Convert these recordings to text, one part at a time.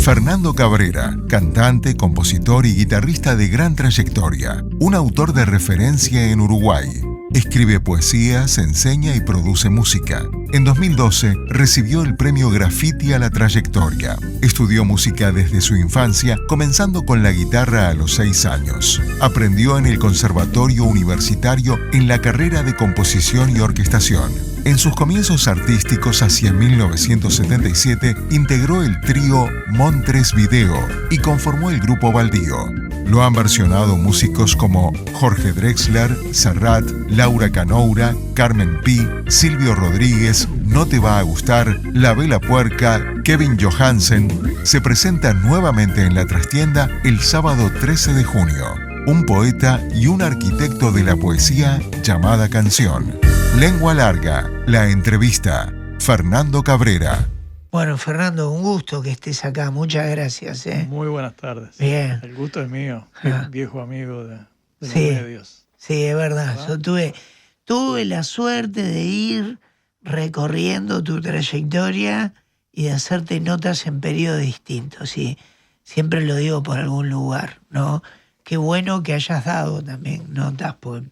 Fernando Cabrera, cantante, compositor y guitarrista de gran trayectoria, un autor de referencia en Uruguay. Escribe poesías, enseña y produce música. En 2012 recibió el premio Graffiti a la Trayectoria. Estudió música desde su infancia, comenzando con la guitarra a los 6 años. Aprendió en el Conservatorio Universitario en la carrera de composición y orquestación. En sus comienzos artísticos hacia 1977 integró el trío Montres Video y conformó el grupo Baldío. Lo han versionado músicos como Jorge Drexler, Serrat, Laura Canoura, Carmen Pi, Silvio Rodríguez, No Te Va a Gustar, La Vela Puerca, Kevin Johansen. Se presenta nuevamente en la trastienda el sábado 13 de junio. Un poeta y un arquitecto de la poesía llamada canción. Lengua Larga, la entrevista. Fernando Cabrera. Bueno, Fernando, un gusto que estés acá. Muchas gracias. Muy buenas tardes. Bien. El gusto es mío, viejo amigo de los Sí, medios. sí, es verdad. Yo tuve la suerte de ir recorriendo tu trayectoria y de hacerte notas en periodos distintos. Sí, siempre lo digo por algún lugar, ¿no? Qué bueno que hayas dado también notas, porque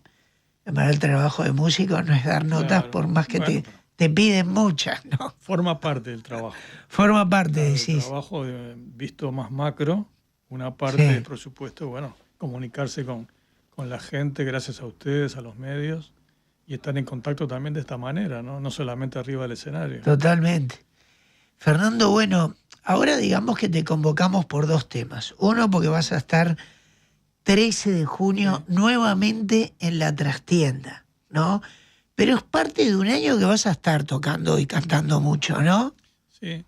para el trabajo de músico no es dar notas, claro, por más que bueno, te piden muchas, ¿no? Forma parte del trabajo. Forma parte, claro, decís. El trabajo visto más macro, una parte, sí, por supuesto, bueno, comunicarse con la gente gracias a ustedes, a los medios, y estar en contacto también de esta manera, ¿no? No solamente arriba del escenario. Totalmente. Fernando, bueno, ahora digamos que te convocamos por dos temas. Uno, porque vas a estar 13 de junio sí, nuevamente en la trastienda, ¿no? Pero es parte de un año que vas a estar tocando y cantando mucho, ¿no? Sí.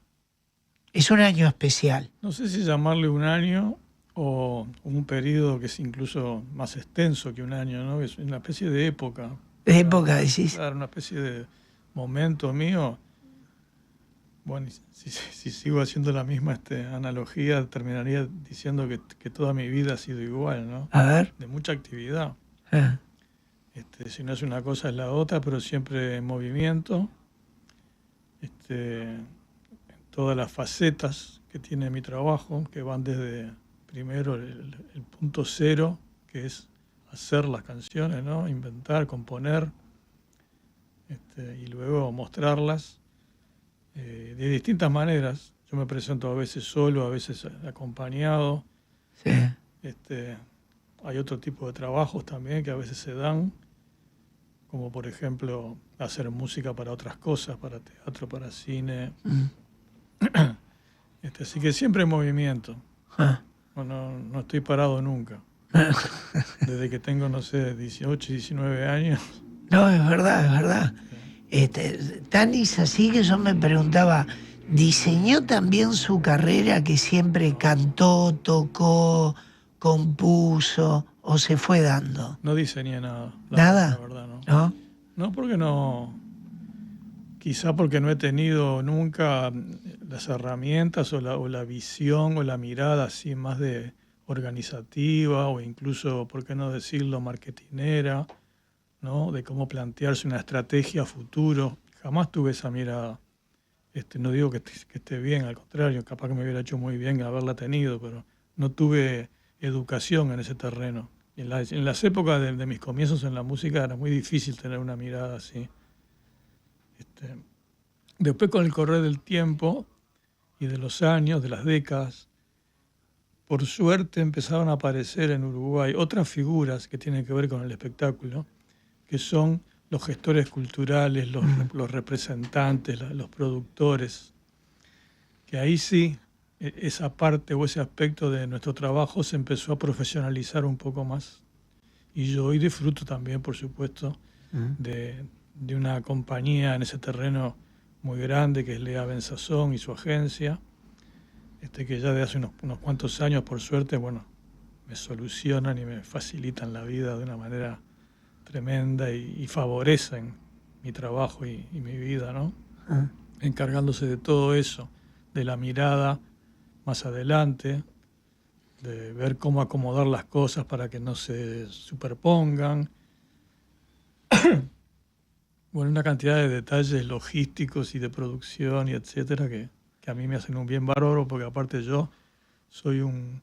Es un año especial. No sé si llamarle un año o un periodo que es incluso más extenso que un año, ¿no? Es una especie de época. ¿De época, decís? Claro, una especie de momento mío. Bueno, si sigo haciendo la misma analogía, terminaría diciendo que toda mi vida ha sido igual, ¿no? A ver. De mucha actividad. Si no es una cosa es la otra, pero siempre en movimiento. En todas las facetas que tiene mi trabajo, que van desde primero el punto cero, que es hacer las canciones, ¿no? Inventar, componer, y luego mostrarlas de distintas maneras. Yo me presento a veces solo, a veces acompañado. Sí. Hay otro tipo de trabajos también que a veces se dan, como por ejemplo hacer música para otras cosas, para teatro, para cine. Así que siempre en movimiento. No estoy parado nunca. Desde que tengo, no sé, 18, 19 años. No, es verdad, es verdad. Tan es así que yo me preguntaba, ¿diseñó también su carrera que siempre cantó, tocó, compuso o se fue dando? No diseñé nada. ¿Nada? La verdad, no. ¿No? No, porque no. Quizá porque no he tenido nunca las herramientas o la visión o la mirada así más de organizativa o incluso, ¿por qué no decirlo?, marketinera, ¿no? De cómo plantearse una estrategia a futuro. Jamás tuve esa mirada. No digo que esté bien, al contrario, capaz que me hubiera hecho muy bien haberla tenido, pero no tuve educación en ese terreno. En las épocas de mis comienzos en la música era muy difícil tener una mirada así. Después, con el correr del tiempo y de los años, de las décadas, por suerte empezaron a aparecer en Uruguay otras figuras que tienen que ver con el espectáculo, que son los gestores culturales, los representantes, los productores, que ahí sí, esa parte o ese aspecto de nuestro trabajo se empezó a profesionalizar un poco más. Y yo hoy disfruto también, por supuesto, de una compañía en ese terreno muy grande, que es Lea Benzazón y su agencia, que ya de hace unos cuantos años, por suerte, bueno, me solucionan y me facilitan la vida de una manera tremenda y favorecen mi trabajo y mi vida, ¿no? Encargándose de todo eso, de la mirada más adelante, de ver cómo acomodar las cosas para que no se superpongan, Bueno, una cantidad de detalles logísticos y de producción y etcétera que a mí me hacen un bien bárbaro, porque aparte yo soy un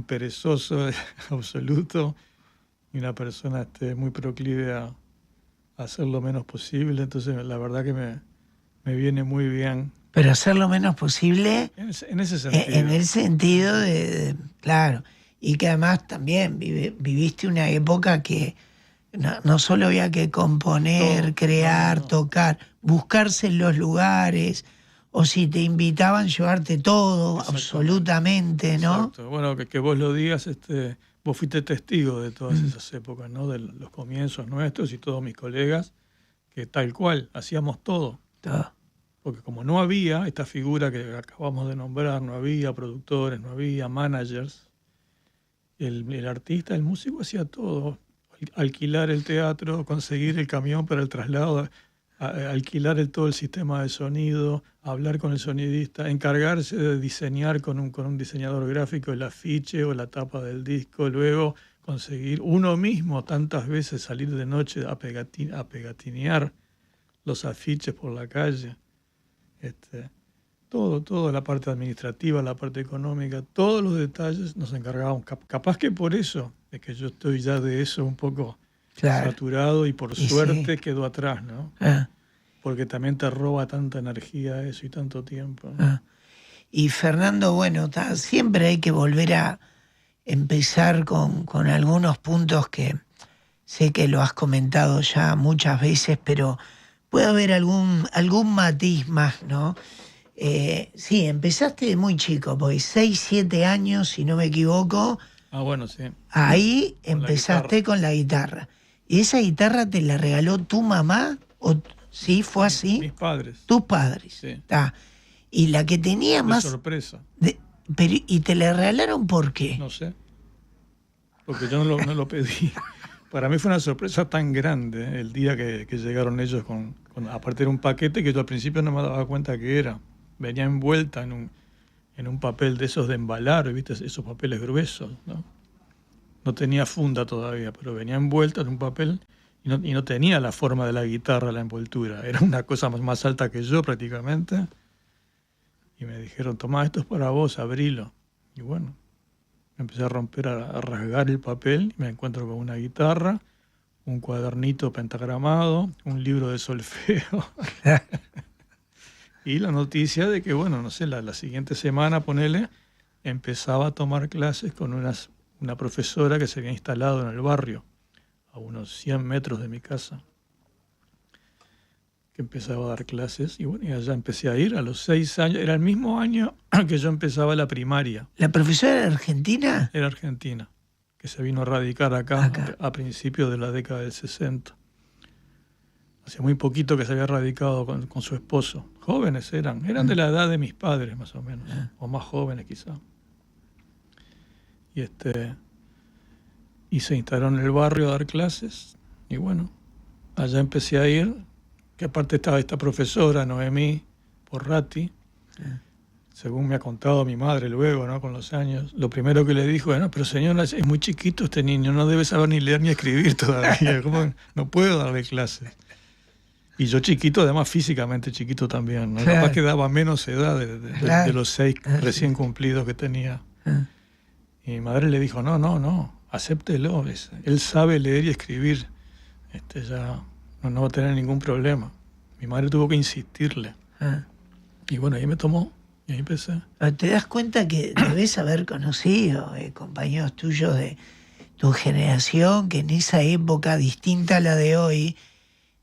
perezoso absoluto y una persona muy proclive a hacer lo menos posible. Entonces, la verdad que me viene muy bien. Pero hacer lo menos posible En ese sentido. en el sentido claro, y que además también viviste una época que no solo había que componer, crear, tocar, buscarse en los lugares, o si te invitaban, llevarte todo, absolutamente, ¿no? Exacto. Bueno, que vos lo digas, vos fuiste testigo de todas esas épocas, ¿no? De los comienzos nuestros y todos mis colegas, que tal cual, hacíamos todo. Todo. Porque como no había esta figura que acabamos de nombrar, no había productores, no había managers, el artista, el músico hacía todo. Alquilar el teatro, conseguir el camión para el traslado, alquilar todo el sistema de sonido, hablar con el sonidista, encargarse de diseñar con un diseñador gráfico el afiche o la tapa del disco, luego conseguir uno mismo tantas veces salir de noche a pegatinear los afiches por la calle. Todo, la parte administrativa, la parte económica, todos los detalles nos encargábamos. Capaz que por eso es que yo estoy ya de eso un poco saturado y por suerte quedó atrás, ¿no? Porque también te roba tanta energía eso y tanto tiempo, ¿no? Y Fernando, bueno, siempre hay que volver a empezar con algunos puntos que sé que lo has comentado ya muchas veces, pero puede haber algún matiz más, ¿no? Sí, empezaste de muy chico, porque 6, 7 años, si no me equivoco. Bueno, sí. Ahí empezaste con la guitarra. ¿Y esa guitarra te la regaló tu mamá? ¿Sí? ¿Fue así? Mis padres. Tus padres. Sí. Y la que tenía más... sorpresa. ¿Y te la regalaron por qué? No sé. Porque yo no lo pedí. Para mí fue una sorpresa tan grande el día que llegaron ellos aparte era un paquete que yo al principio no me daba cuenta que era. Venía envuelta en un papel de esos de embalar, ¿viste? Esos papeles gruesos, ¿no? No tenía funda todavía, pero venía envuelta en un papel y no tenía la forma de la guitarra, la envoltura. Era una cosa más alta que yo prácticamente. Y me dijeron, tomá, esto es para vos, abrilo. Y bueno, empecé a romper, a rasgar el papel y me encuentro con una guitarra, un cuadernito pentagramado, un libro de solfeo. Y la noticia de que, bueno, no sé, la siguiente semana, ponele, empezaba a tomar clases con una profesora que se había instalado en el barrio, a unos 100 metros de mi casa, que empezaba a dar clases. Y bueno, y allá empecé a ir a los 6 años. Era el mismo año que yo empezaba la primaria. ¿La profesora era argentina? Era argentina, que se vino a radicar acá. A principios de la década del 60. Hacía muy poquito que se había radicado con su esposo. Jóvenes eran de la edad de mis padres, más o menos, o más jóvenes quizá. Y se instaló en el barrio a dar clases. Y bueno, allá empecé a ir, que aparte estaba esta profesora, Noemí Porrati, según me ha contado mi madre luego, ¿no? Con los años. Lo primero que le dijo, bueno, pero señora, es muy chiquito este niño, no debe saber ni leer ni escribir todavía. ¿Cómo no puedo darle clases? Y yo chiquito, además físicamente chiquito también, ¿no? Capaz que daba menos edad de los 6 recién cumplidos que tenía. Y mi madre le dijo, no, acéptelo. Él sabe leer y escribir. Ya no va a tener ningún problema. Mi madre tuvo que insistirle. Y bueno, ahí me tomó y ahí empecé. ¿Te das cuenta que debes haber conocido compañeros tuyos de tu generación que en esa época distinta a la de hoy,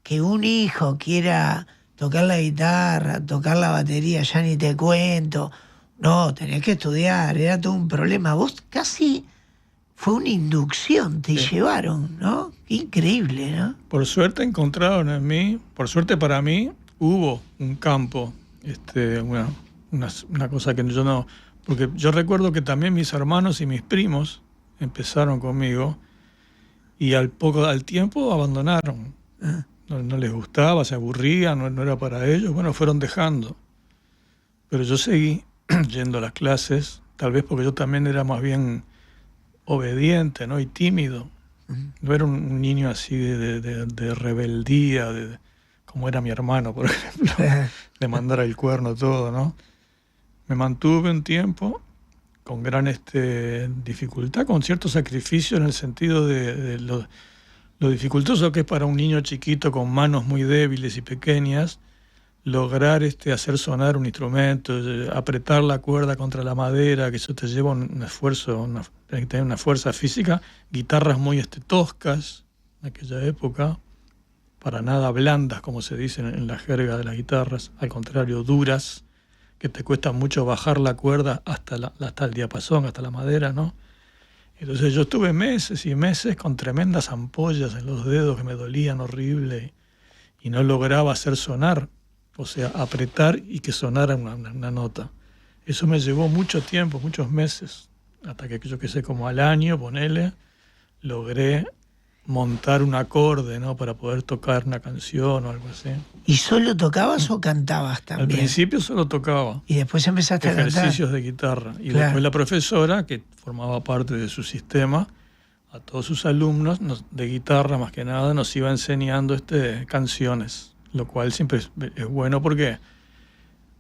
que un hijo quiera tocar la guitarra, tocar la batería, ya ni te cuento, no, tenés que estudiar, era todo un problema. Vos casi fue una inducción, te llevaron, ¿no? Qué increíble, ¿no? Por suerte encontraron en mí, por suerte para mí, hubo un campo, una cosa que yo no... Porque yo recuerdo que también mis hermanos y mis primos empezaron conmigo y al tiempo abandonaron. No les gustaba, se aburrían, no era para ellos. Bueno, fueron dejando. Pero yo seguí yendo a las clases, tal vez porque yo también era más bien obediente, ¿no? Y tímido. No era un niño así de rebeldía, como era mi hermano, por ejemplo, de mandar al cuerno todo, ¿no? Me mantuve un tiempo con gran dificultad, con cierto sacrificio en el sentido de lo dificultoso que es para un niño chiquito con manos muy débiles y pequeñas lograr hacer sonar un instrumento, apretar la cuerda contra la madera, que eso te lleva un esfuerzo, tenés que tener una fuerza física, guitarras muy toscas en aquella época, para nada blandas, como se dice en la jerga de las guitarras, al contrario, duras, que te cuesta mucho bajar la cuerda hasta el diapasón, hasta la madera, ¿no? Entonces yo estuve meses y meses con tremendas ampollas en los dedos que me dolían horrible y no lograba hacer sonar, o sea, apretar y que sonara una nota. Eso me llevó mucho tiempo, muchos meses, hasta que yo qué sé, como al año, ponele, logré montar un acorde, ¿no? Para poder tocar una canción o algo así. ¿Y solo tocabas o cantabas también? Al principio solo tocaba. Y después empezaste a cantar. Ejercicios de guitarra. Y claro. Después la profesora, que formaba parte de su sistema, a todos sus alumnos de guitarra más que nada, nos iba enseñando canciones, lo cual siempre es bueno porque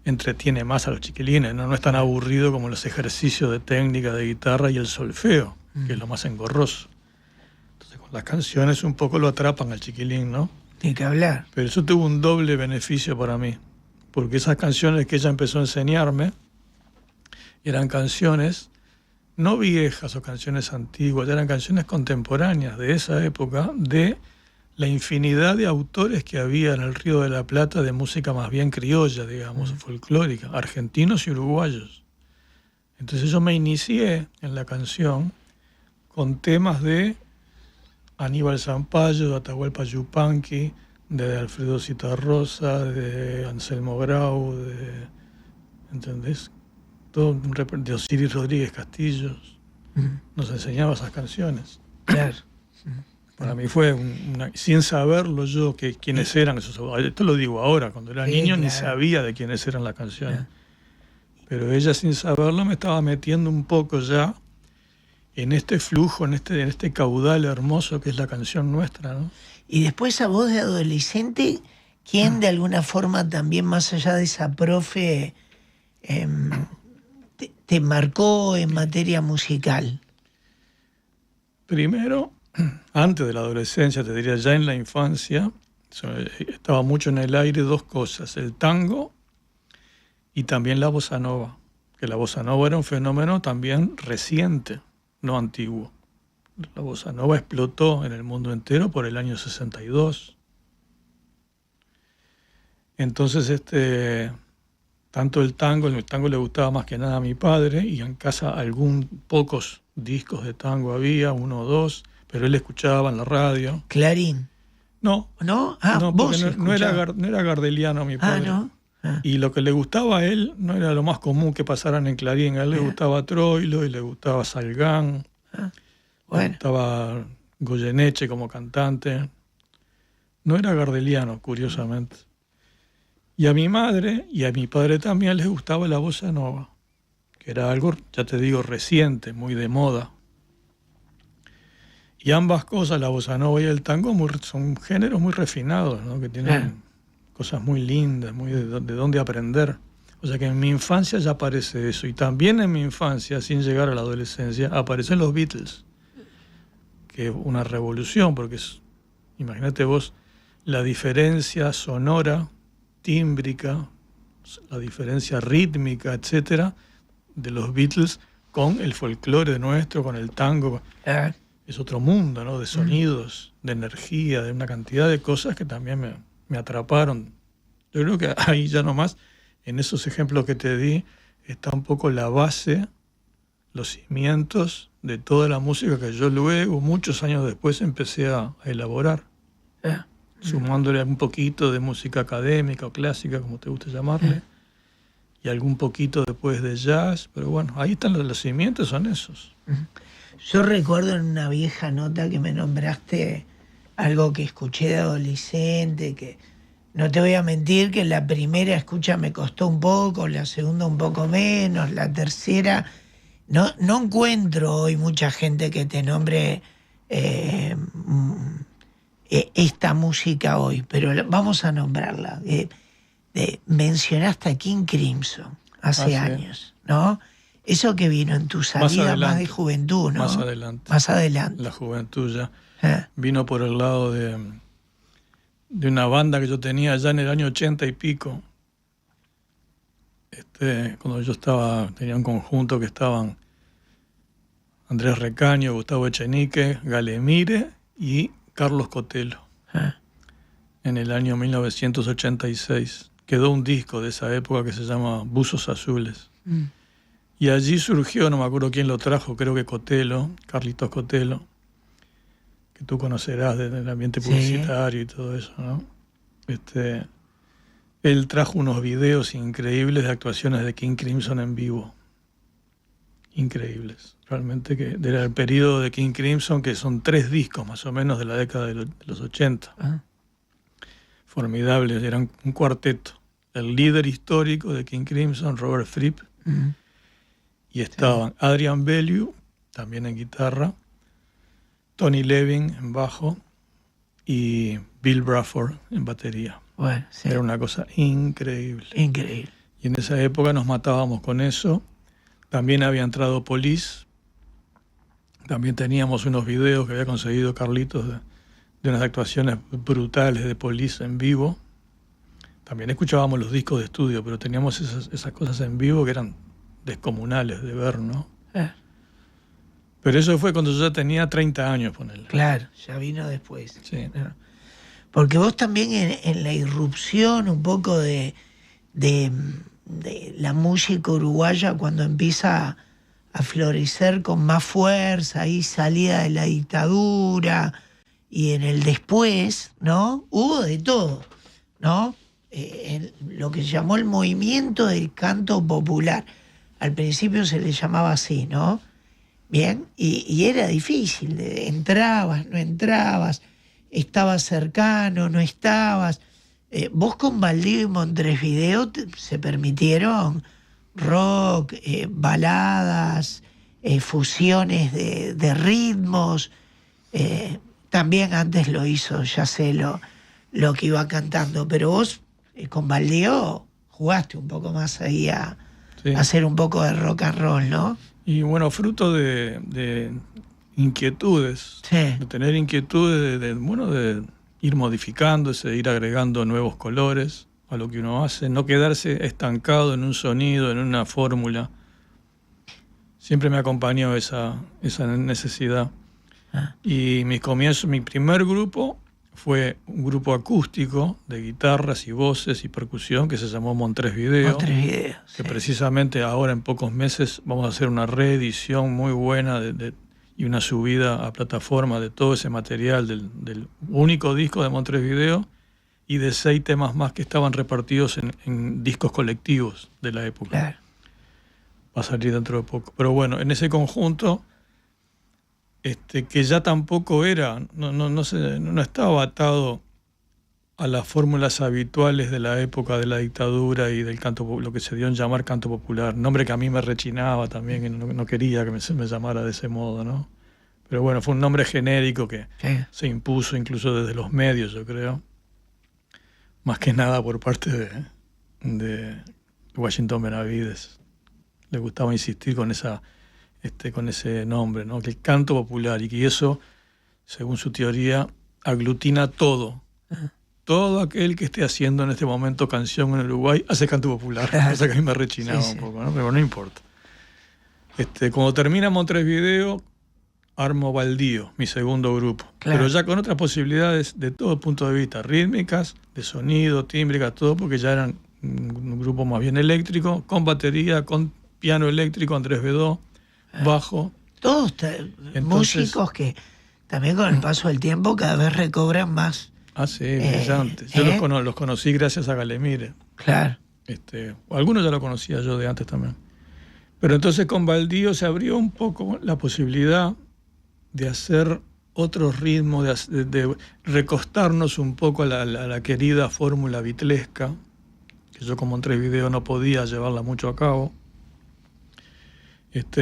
entretiene más a los chiquilines, ¿no? No es tan aburrido como los ejercicios de técnica de guitarra y el solfeo, que es lo más engorroso. Entonces con las canciones un poco lo atrapan al chiquilín, ¿no? Tiene que hablar. Pero eso tuvo un doble beneficio para mí, porque esas canciones que ella empezó a enseñarme eran canciones no viejas o canciones antiguas, eran canciones contemporáneas de esa época, de la infinidad de autores que había en el Río de la Plata de música más bien criolla, digamos, folclórica, argentinos y uruguayos. Entonces yo me inicié en la canción con temas de Aníbal Zampayo, de Atahualpa Yupanqui, de Alfredo Zitarrosa, de Anselmo Grau, ¿entendés? Todo de Osiris Rodríguez Castillos. Nos enseñaba esas canciones. Claro. Para mí fue sin saberlo yo quiénes eran esos. Esto lo digo ahora, cuando era niño claro. Ni sabía de quiénes eran las canciones. Pero ella sin saberlo me estaba metiendo un poco ya en este flujo, en este caudal hermoso que es la canción nuestra, ¿no? Y después a vos de adolescente, ¿quién de alguna forma también más allá de esa profe te marcó en materia musical? Primero, antes de la adolescencia, te diría ya en la infancia, estaba mucho en el aire dos cosas, el tango y también la bossa nova, que la bossa nova era un fenómeno también reciente, no antiguo. La bossa nova explotó en el mundo entero por el año 62. Entonces, tanto el tango le gustaba más que nada a mi padre, y en casa pocos discos de tango había, uno o dos, pero él escuchaba en la radio. ¿Clarín? No. ¿No? No, porque no era gardeliano mi padre. ¿No? Y lo que le gustaba a él no era lo más común que pasaran en Clarín. A él le gustaba Troilo y le gustaba Salgán. Bueno. Le gustaba Goyeneche como cantante. No era gardeliano, curiosamente. Y a mi madre y a mi padre también les gustaba la bossa nova, que era algo, ya te digo, reciente, muy de moda. Y ambas cosas, la bossa nova y el tango, son géneros muy refinados, ¿no? Que tienen cosas muy lindas, muy de dónde aprender. O sea que en mi infancia ya aparece eso. Y también en mi infancia, sin llegar a la adolescencia, aparecen los Beatles, que es una revolución, porque imagínate vos la diferencia sonora, tímbrica, la diferencia rítmica, etcétera, de los Beatles con el folclore nuestro, con el tango. Es otro mundo, ¿no? De sonidos, de energía, de una cantidad de cosas que también me atraparon. Yo creo que ahí ya nomás, en esos ejemplos que te di, está un poco la base, los cimientos de toda la música que yo luego, muchos años después, empecé a elaborar. Sumándole un poquito de música académica o clásica, como te guste llamarle, y algún poquito después de jazz, pero bueno, ahí están los cimientos, son esos. Yo recuerdo en una vieja nota que me nombraste algo que escuché de adolescente, que no te voy a mentir que la primera escucha me costó un poco, la segunda un poco menos, la tercera... No encuentro hoy mucha gente que te nombre esta música hoy, pero vamos a nombrarla. Mencionaste a King Crimson hace años, ¿no? Eso que vino en tu salida más de juventud, ¿no? Más adelante. Más adelante. La juventud ya. Vino por el lado de una banda que yo tenía allá en el año 80 y pico. Cuando yo tenía un conjunto que estaban Andrés Recaño, Gustavo Echenique, Galemire y Carlos Cotelo. En el año 1986 quedó un disco de esa época que se llama Buzos Azules. Y allí surgió, no me acuerdo quién lo trajo, creo que Cotelo, Carlitos Cotelo, que tú conocerás del ambiente publicitario y todo eso, ¿no? Él trajo unos videos increíbles de actuaciones de King Crimson en vivo. Increíbles. Realmente que era el periodo de King Crimson, que son 3 discos más o menos de la década de los 80. Formidables, eran un cuarteto. El líder histórico de King Crimson, Robert Fripp, y estaban Adrian Bellew, también en guitarra, Tony Levin en bajo y Bill Bruford en batería. Bueno, sí. Era una cosa increíble. Increíble. Y en esa época nos matábamos con eso. También había entrado Police. También teníamos unos videos que había conseguido Carlitos de unas actuaciones brutales de Police en vivo. También escuchábamos los discos de estudio, pero teníamos esas cosas en vivo que eran descomunales de ver, ¿no? Pero eso fue cuando yo ya tenía 30 años, ponele. Claro, ya vino después. Sí. Porque vos también en la irrupción un poco de la música uruguaya, cuando empieza a florecer con más fuerza, ahí salida de la dictadura, y en el después, ¿no? Hubo de todo, ¿no? Lo que se llamó el movimiento del canto popular. Al principio se le llamaba así, ¿no? Bien, y era difícil, entrabas, no entrabas, estabas cercano, no estabas. Vos con Baldío y Montevideo se permitieron rock, baladas, fusiones de ritmos. También antes lo hizo, ya sé lo que iba cantando, pero vos con Baldío jugaste un poco más ahí a hacer un poco de rock and roll, ¿no? Y bueno, fruto de inquietudes, de tener inquietudes, de ir modificándose, de ir agregando nuevos colores a lo que uno hace, no quedarse estancado en un sonido, en una fórmula. Siempre me acompañó esa necesidad. Y mi primer grupo fue un grupo acústico de guitarras y voces y percusión que se llamó Montevideo. Que precisamente ahora en pocos meses vamos a hacer una reedición muy buena y una subida a plataforma de todo ese material del único disco de Montevideo y de 6 temas más que estaban repartidos en discos colectivos de la época. Claro. Va a salir dentro de poco. Pero bueno, en ese conjunto, que ya tampoco no estaba atado a las fórmulas habituales de la época de la dictadura y del canto, lo que se dio en llamar canto popular, nombre que a mí me rechinaba también, que no quería que me llamara de ese modo, ¿no? Pero bueno, fue un nombre genérico que se impuso incluso desde los medios, yo creo, más que nada por parte de Washington Benavides. Le gustaba insistir con ese nombre, ¿no? Que el canto popular, y que eso, según su teoría, aglutina todo. Todo aquel que esté haciendo en este momento canción en Uruguay hace canto popular. O sea que a mí me rechinaba un poco, ¿no? Pero no importa. Cuando termina Montevideo, armo Baldío, mi segundo grupo. Claro. Pero ya con otras posibilidades de todo punto de vista, rítmicas, de sonido, tímbricas, todo, porque ya eran un grupo más bien eléctrico, con batería, con piano eléctrico, Andrés Bedó, bajo. Todos músicos que también con el paso del tiempo cada vez recobran más. Brillantes. Yo los conocí gracias a Galemire. Claro. Algunos ya lo conocía yo de antes también. Pero entonces con Baldío se abrió un poco la posibilidad de hacer otros ritmos, de recostarnos un poco a la querida fórmula beatlesca, que yo como Montevideo no podía llevarla mucho a cabo.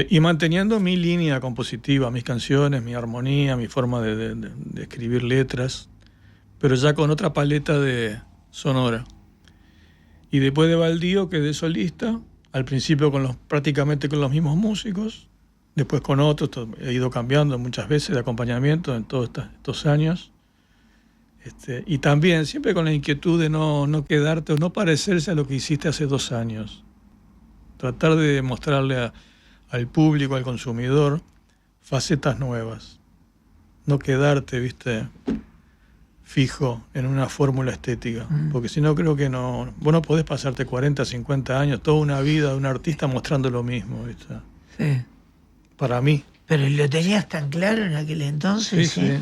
Y manteniendo mi línea compositiva, mis canciones, mi armonía, mi forma de escribir letras, pero ya con otra paleta de sonora. Y después de Baldío quedé solista, al principio prácticamente con los mismos músicos, después con otros, he ido cambiando muchas veces de acompañamiento en todos estos años. Y también siempre con la inquietud de no quedarte o no parecerse a lo que hiciste hace 2 años. Tratar de mostrarle al público, al consumidor, facetas nuevas. No quedarte, fijo en una fórmula estética. Porque si no, creo que no. Vos no podés pasarte 40, 50 años, toda una vida de un artista mostrando lo mismo, ¿viste? Sí. Para mí. ¿Pero lo tenías tan claro en aquel entonces? Sí.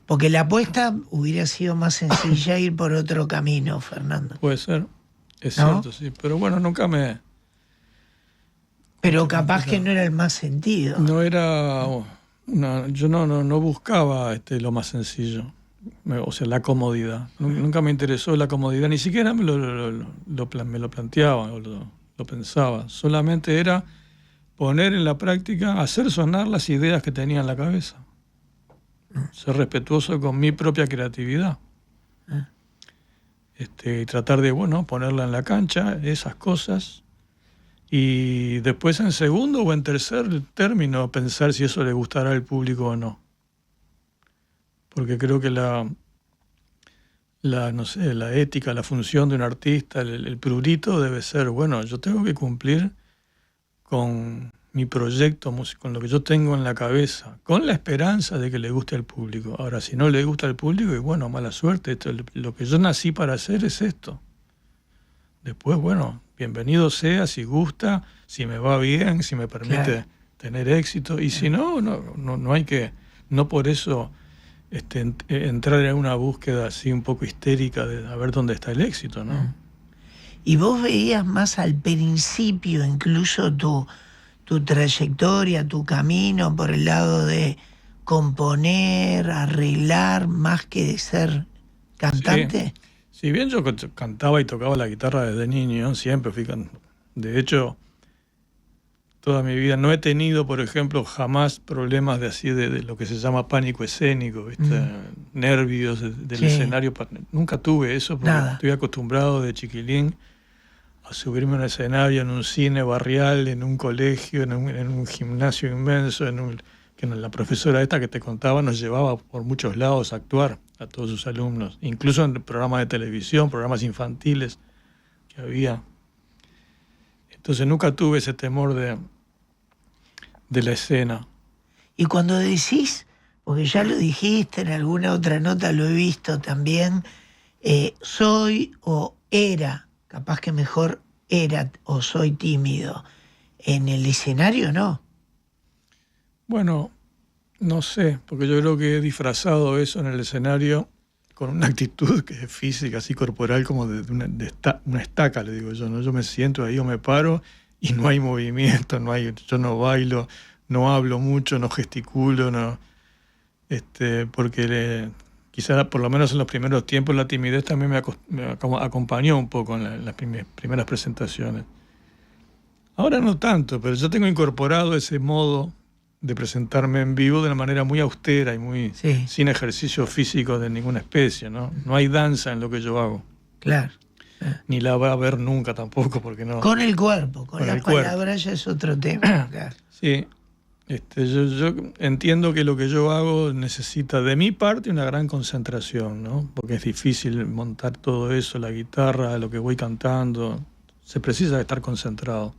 Porque la apuesta hubiera sido más sencilla ir por otro camino, Fernando. Puede ser. Es ¿No? cierto, sí. Pero bueno, nunca me... Pero capaz que no era el más sentido. No era... yo no buscaba lo más sencillo. O sea, la comodidad. Nunca me interesó la comodidad. Ni siquiera me lo planteaba o lo pensaba. Solamente era poner en la práctica, hacer sonar las ideas que tenía en la cabeza. Ser respetuoso con mi propia creatividad. Y tratar de, ponerla en la cancha, esas cosas. Y después en segundo o en tercer término pensar si eso le gustará al público o no. Porque creo que la ética, la función de un artista, el prurito debe ser, yo tengo que cumplir con mi proyecto, con lo que yo tengo en la cabeza, con la esperanza de que le guste al público. Ahora, si no le gusta al público, y mala suerte, lo que yo nací para hacer es esto. Después, bienvenido sea, si gusta, si me va bien, si me permite tener éxito, y si no hay que, no por eso entrar en una búsqueda así un poco histérica de a ver dónde está el éxito, ¿no? Y vos veías más al principio incluso tu trayectoria, tu camino por el lado de componer, arreglar, más que de ser cantante. Sí. Si bien yo cantaba y tocaba la guitarra desde niño, siempre fui cantante. De hecho, toda mi vida no he tenido, por ejemplo, jamás problemas de lo que se llama pánico escénico, nervios del escenario. Nunca tuve eso porque estoy acostumbrado de chiquilín a subirme a un escenario en un cine barrial, en un colegio, en un gimnasio inmenso, que la profesora esta que te contaba nos llevaba por muchos lados a actuar a todos sus alumnos, incluso en programas de televisión, programas infantiles que había. Entonces nunca tuve ese temor de la escena. Y cuando decís, porque ya lo dijiste en alguna otra nota, lo he visto también, soy o era, capaz que mejor era o soy tímido, en el escenario no. Bueno, no sé, porque yo creo que he disfrazado eso en el escenario con una actitud que es física, así corporal, como de una estaca, le digo yo, ¿no? Yo me siento ahí o me paro y no hay movimiento, yo no bailo, no hablo mucho, no gesticulo, porque quizá por lo menos en los primeros tiempos la timidez también me acompañó un poco en las primeras presentaciones. Ahora no tanto, pero yo tengo incorporado ese modo de presentarme en vivo de una manera muy austera y muy sin ejercicio físico de ninguna especie, ¿no? No hay danza en lo que yo hago. Claro. Ni la va a haber nunca tampoco, porque no. Con el cuerpo, con las palabras ya es otro tema. Claro. Sí. Yo entiendo que lo que yo hago necesita de mi parte una gran concentración, ¿no? Porque es difícil montar todo eso, la guitarra, lo que voy cantando. Se precisa estar concentrado.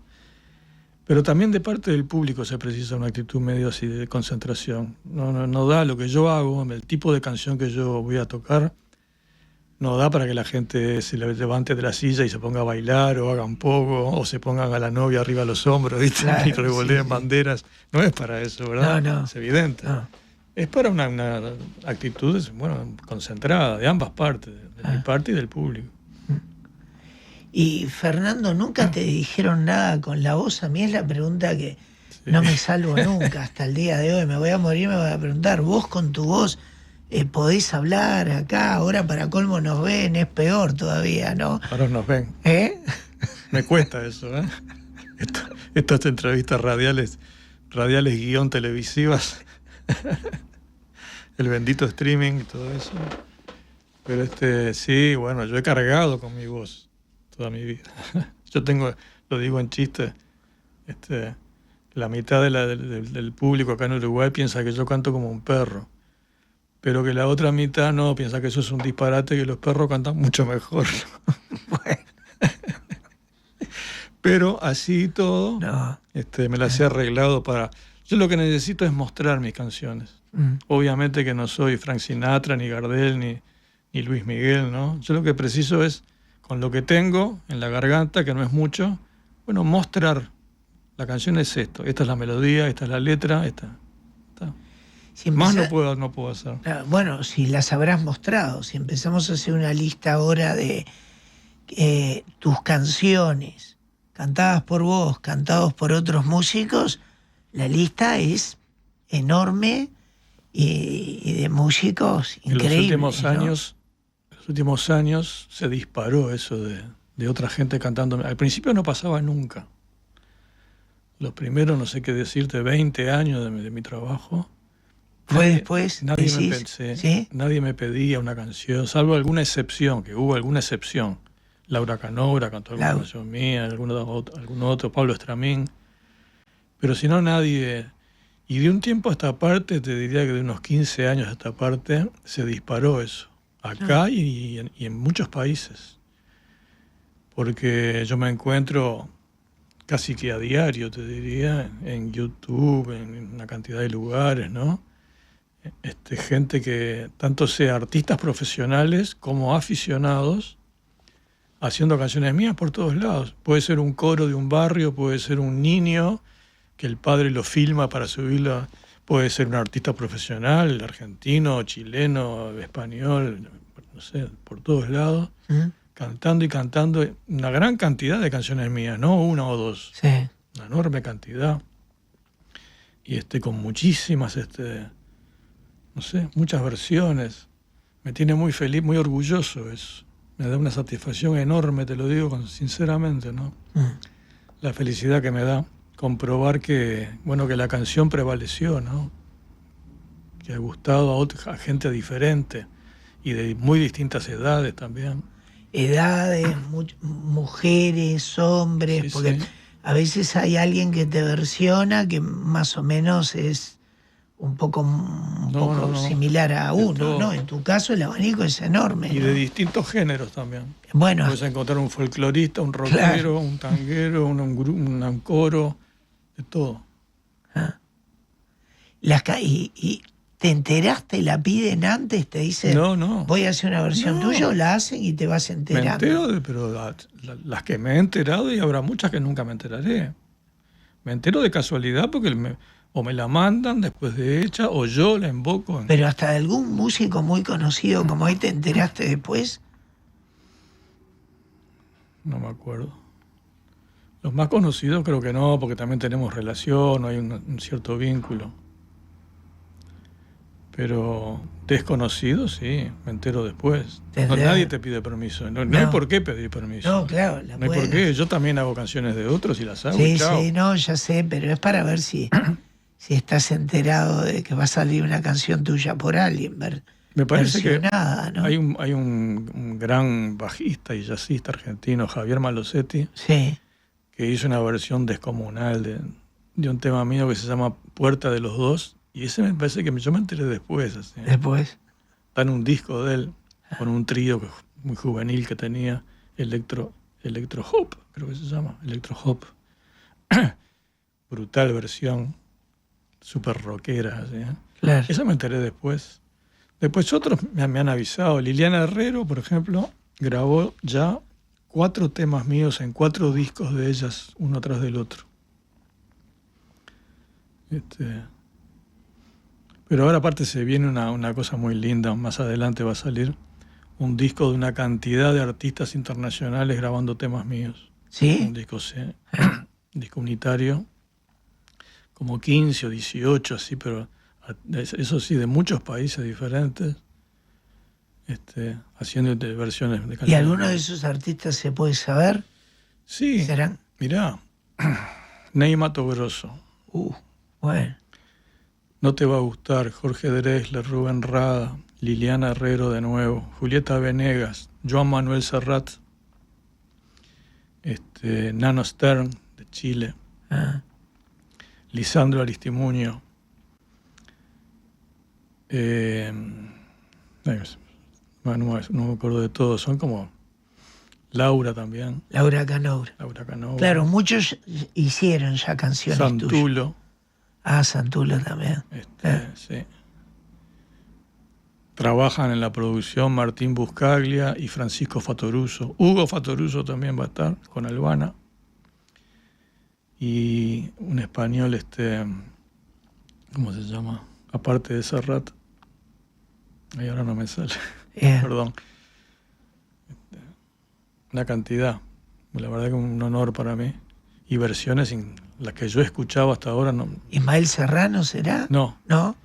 Pero también de parte del público se precisa una actitud medio así de concentración. No da lo que yo hago, el tipo de canción que yo voy a tocar, no da para que la gente se levante de la silla y se ponga a bailar o haga un poco, o se pongan a la novia arriba de los hombros, ¿viste? Claro, y revoleen banderas. No es para eso, ¿verdad? No. Es evidente. No. Es para una actitud concentrada de ambas partes, de mi parte y del público. Y Fernando, ¿nunca te dijeron nada con la voz? A mí es la pregunta que no me salvo nunca hasta el día de hoy. Me voy a morir, me voy a preguntar, vos con tu voz podés hablar acá, ahora para colmo nos ven, es peor todavía, ¿no? Ahora nos ven. Me cuesta eso, estas entrevistas radiales guión televisivas, el bendito streaming y todo eso. Pero sí, bueno, yo he cargado con mi voz toda mi vida. Yo tengo, lo digo en chiste, la mitad del público acá en Uruguay piensa que yo canto como un perro, pero que la otra mitad no, piensa que eso es un disparate, que los perros cantan mucho mejor. Bueno, Pero así y todo, no. me las he arreglado para... Yo lo que necesito es mostrar mis canciones. Obviamente que no soy Frank Sinatra, ni Gardel, ni Luis Miguel, ¿no? Yo lo que preciso es, con lo que tengo en la garganta, que no es mucho, bueno, mostrar. La canción es esto. Esta es la melodía, esta es la letra, esta. Si Más empezá- no puedo hacer. Bueno, si las habrás mostrado, si empezamos a hacer una lista ahora de tus canciones, cantadas por vos, cantados por otros músicos, la lista es enorme y de músicos increíbles. En los ¿no? últimos años se disparó eso de otra gente cantando. Al principio no pasaba nunca. Los primeros, no sé qué decirte, 20 años de mi trabajo. Fue después, Nadie me decís, pensé, ¿sí? nadie me pedía una canción, salvo alguna excepción, que hubo alguna excepción. Laura Canora cantó alguna Laura. canción mía, algún otro, Pablo Estramín. Pero si no, nadie. Y de un tiempo a esta parte, te diría que de unos 15 años a esta parte, se disparó eso. Acá y en muchos países. Porque yo me encuentro casi que a diario, te diría, en YouTube, en una cantidad de lugares, ¿no? Gente que tanto sea artistas profesionales como aficionados haciendo canciones mías por todos lados. Puede ser un coro de un barrio, puede ser un niño que el padre lo filma para subirlo, puede ser un artista profesional, argentino, chileno, español, no sé, por todos lados, cantando y cantando una gran cantidad de canciones mías, no una o dos, Sí. una enorme cantidad. Y con muchísimas, no sé, muchas versiones. Me tiene muy feliz, muy orgulloso eso. Me da una satisfacción enorme, te lo digo sinceramente, ¿no? La felicidad que me da comprobar que, bueno, que la canción prevaleció, ¿no? Que ha gustado a gente diferente y de muy distintas edades también. Edades, mujeres, hombres, Sí, porque sí. a veces hay alguien que te versiona que más o menos es un poco No. similar a De uno, todo. ¿no? En tu caso el abanico es enorme. Y ¿no? de distintos géneros también. Bueno, Puedes encontrar un folclorista, un rockero, Claro. un tanguero, un coro, de todo. y te enteraste, la piden antes, te dicen, No. voy a hacer una versión No. tuya, o la hacen y te vas Me enterando. entero, pero las que me he enterado, y habrá muchas que nunca me enteraré. Me entero de casualidad porque o me la mandan después de hecha, o yo la invoco. Pero hasta de algún músico muy conocido, como hoy te enteraste después. No me acuerdo. Los más conocidos creo que no, porque también tenemos relación, hay un cierto vínculo. Pero desconocidos, sí, me entero después. Nadie te pide permiso. No hay por qué pedir permiso. No, claro, No hay por qué. Yo también hago canciones de otros y las hago. Sí, y chao. sí, no, ya sé, pero es para ver si estás enterado de que va a salir una canción tuya por alguien. Me parece que versionada, ¿no? hay un gran bajista y jazzista argentino, Javier Malosetti, Sí, que hizo una versión descomunal de un tema mío que se llama Puerta de los Dos. Y ese me parece que yo me enteré después. Así. después. Está en un disco de él, con un trío muy juvenil que tenía, Electro Hop, creo que se llama, Electro Hop. Brutal versión, súper rockera. Así, ¿eh? Claro. Esa me enteré después. Después otros me han avisado. Liliana Herrero, por ejemplo, grabó ya 4 temas míos en 4 discos de ellas, uno tras del otro. Pero ahora aparte se viene una cosa muy linda, más adelante va a salir un disco de una cantidad de artistas internacionales grabando temas míos. ¿Sí? Un disco, un disco unitario, como 15 o 18 así, pero eso sí, de muchos países diferentes, haciendo versiones de canciones. ¿Y alguno de esos artistas se puede saber? Sí, ¿Serán? mirá, Ney Mato Grosso. Bueno. No te va a gustar, Jorge Drexler, Rubén Rada, Liliana Herrero de nuevo, Julieta Venegas, Joan Manuel Serrat, Nano Stern de Chile, Lisandro Aristimuño, no me acuerdo de todos, son como Laura también. Laura Canobra. Claro, muchos hicieron ya canciones Santulo. tuyas. Santulo también. Sí. Trabajan en la producción Martín Buscaglia y Francisco Fatoruso. Hugo Fatoruso también va a estar con Albana. Y un español, ¿cómo se llama? Aparte de Serrat. Ahí ahora no me sale. Perdón. Una cantidad. La verdad que un honor para mí. Y versiones las que yo he escuchado hasta ahora no. ¿Ismael Serrano será? No. ¿No?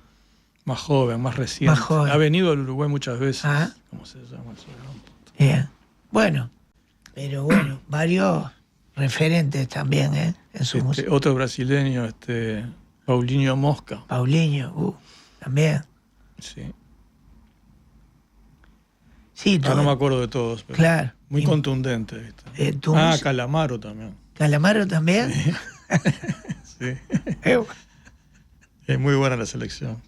Más joven, más reciente. Más joven. Ha venido al Uruguay muchas veces. ¿Cómo se llama eso? Bueno, pero bueno, varios referentes también, en su música. Otro brasileño, Paulinho Mosca. Paulinho, también. Sí. Sí, no me acuerdo de todos, pero claro. Muy contundente, ¿viste? Calamaro también. ¿Calamaro también? Sí. Es muy buena la selección.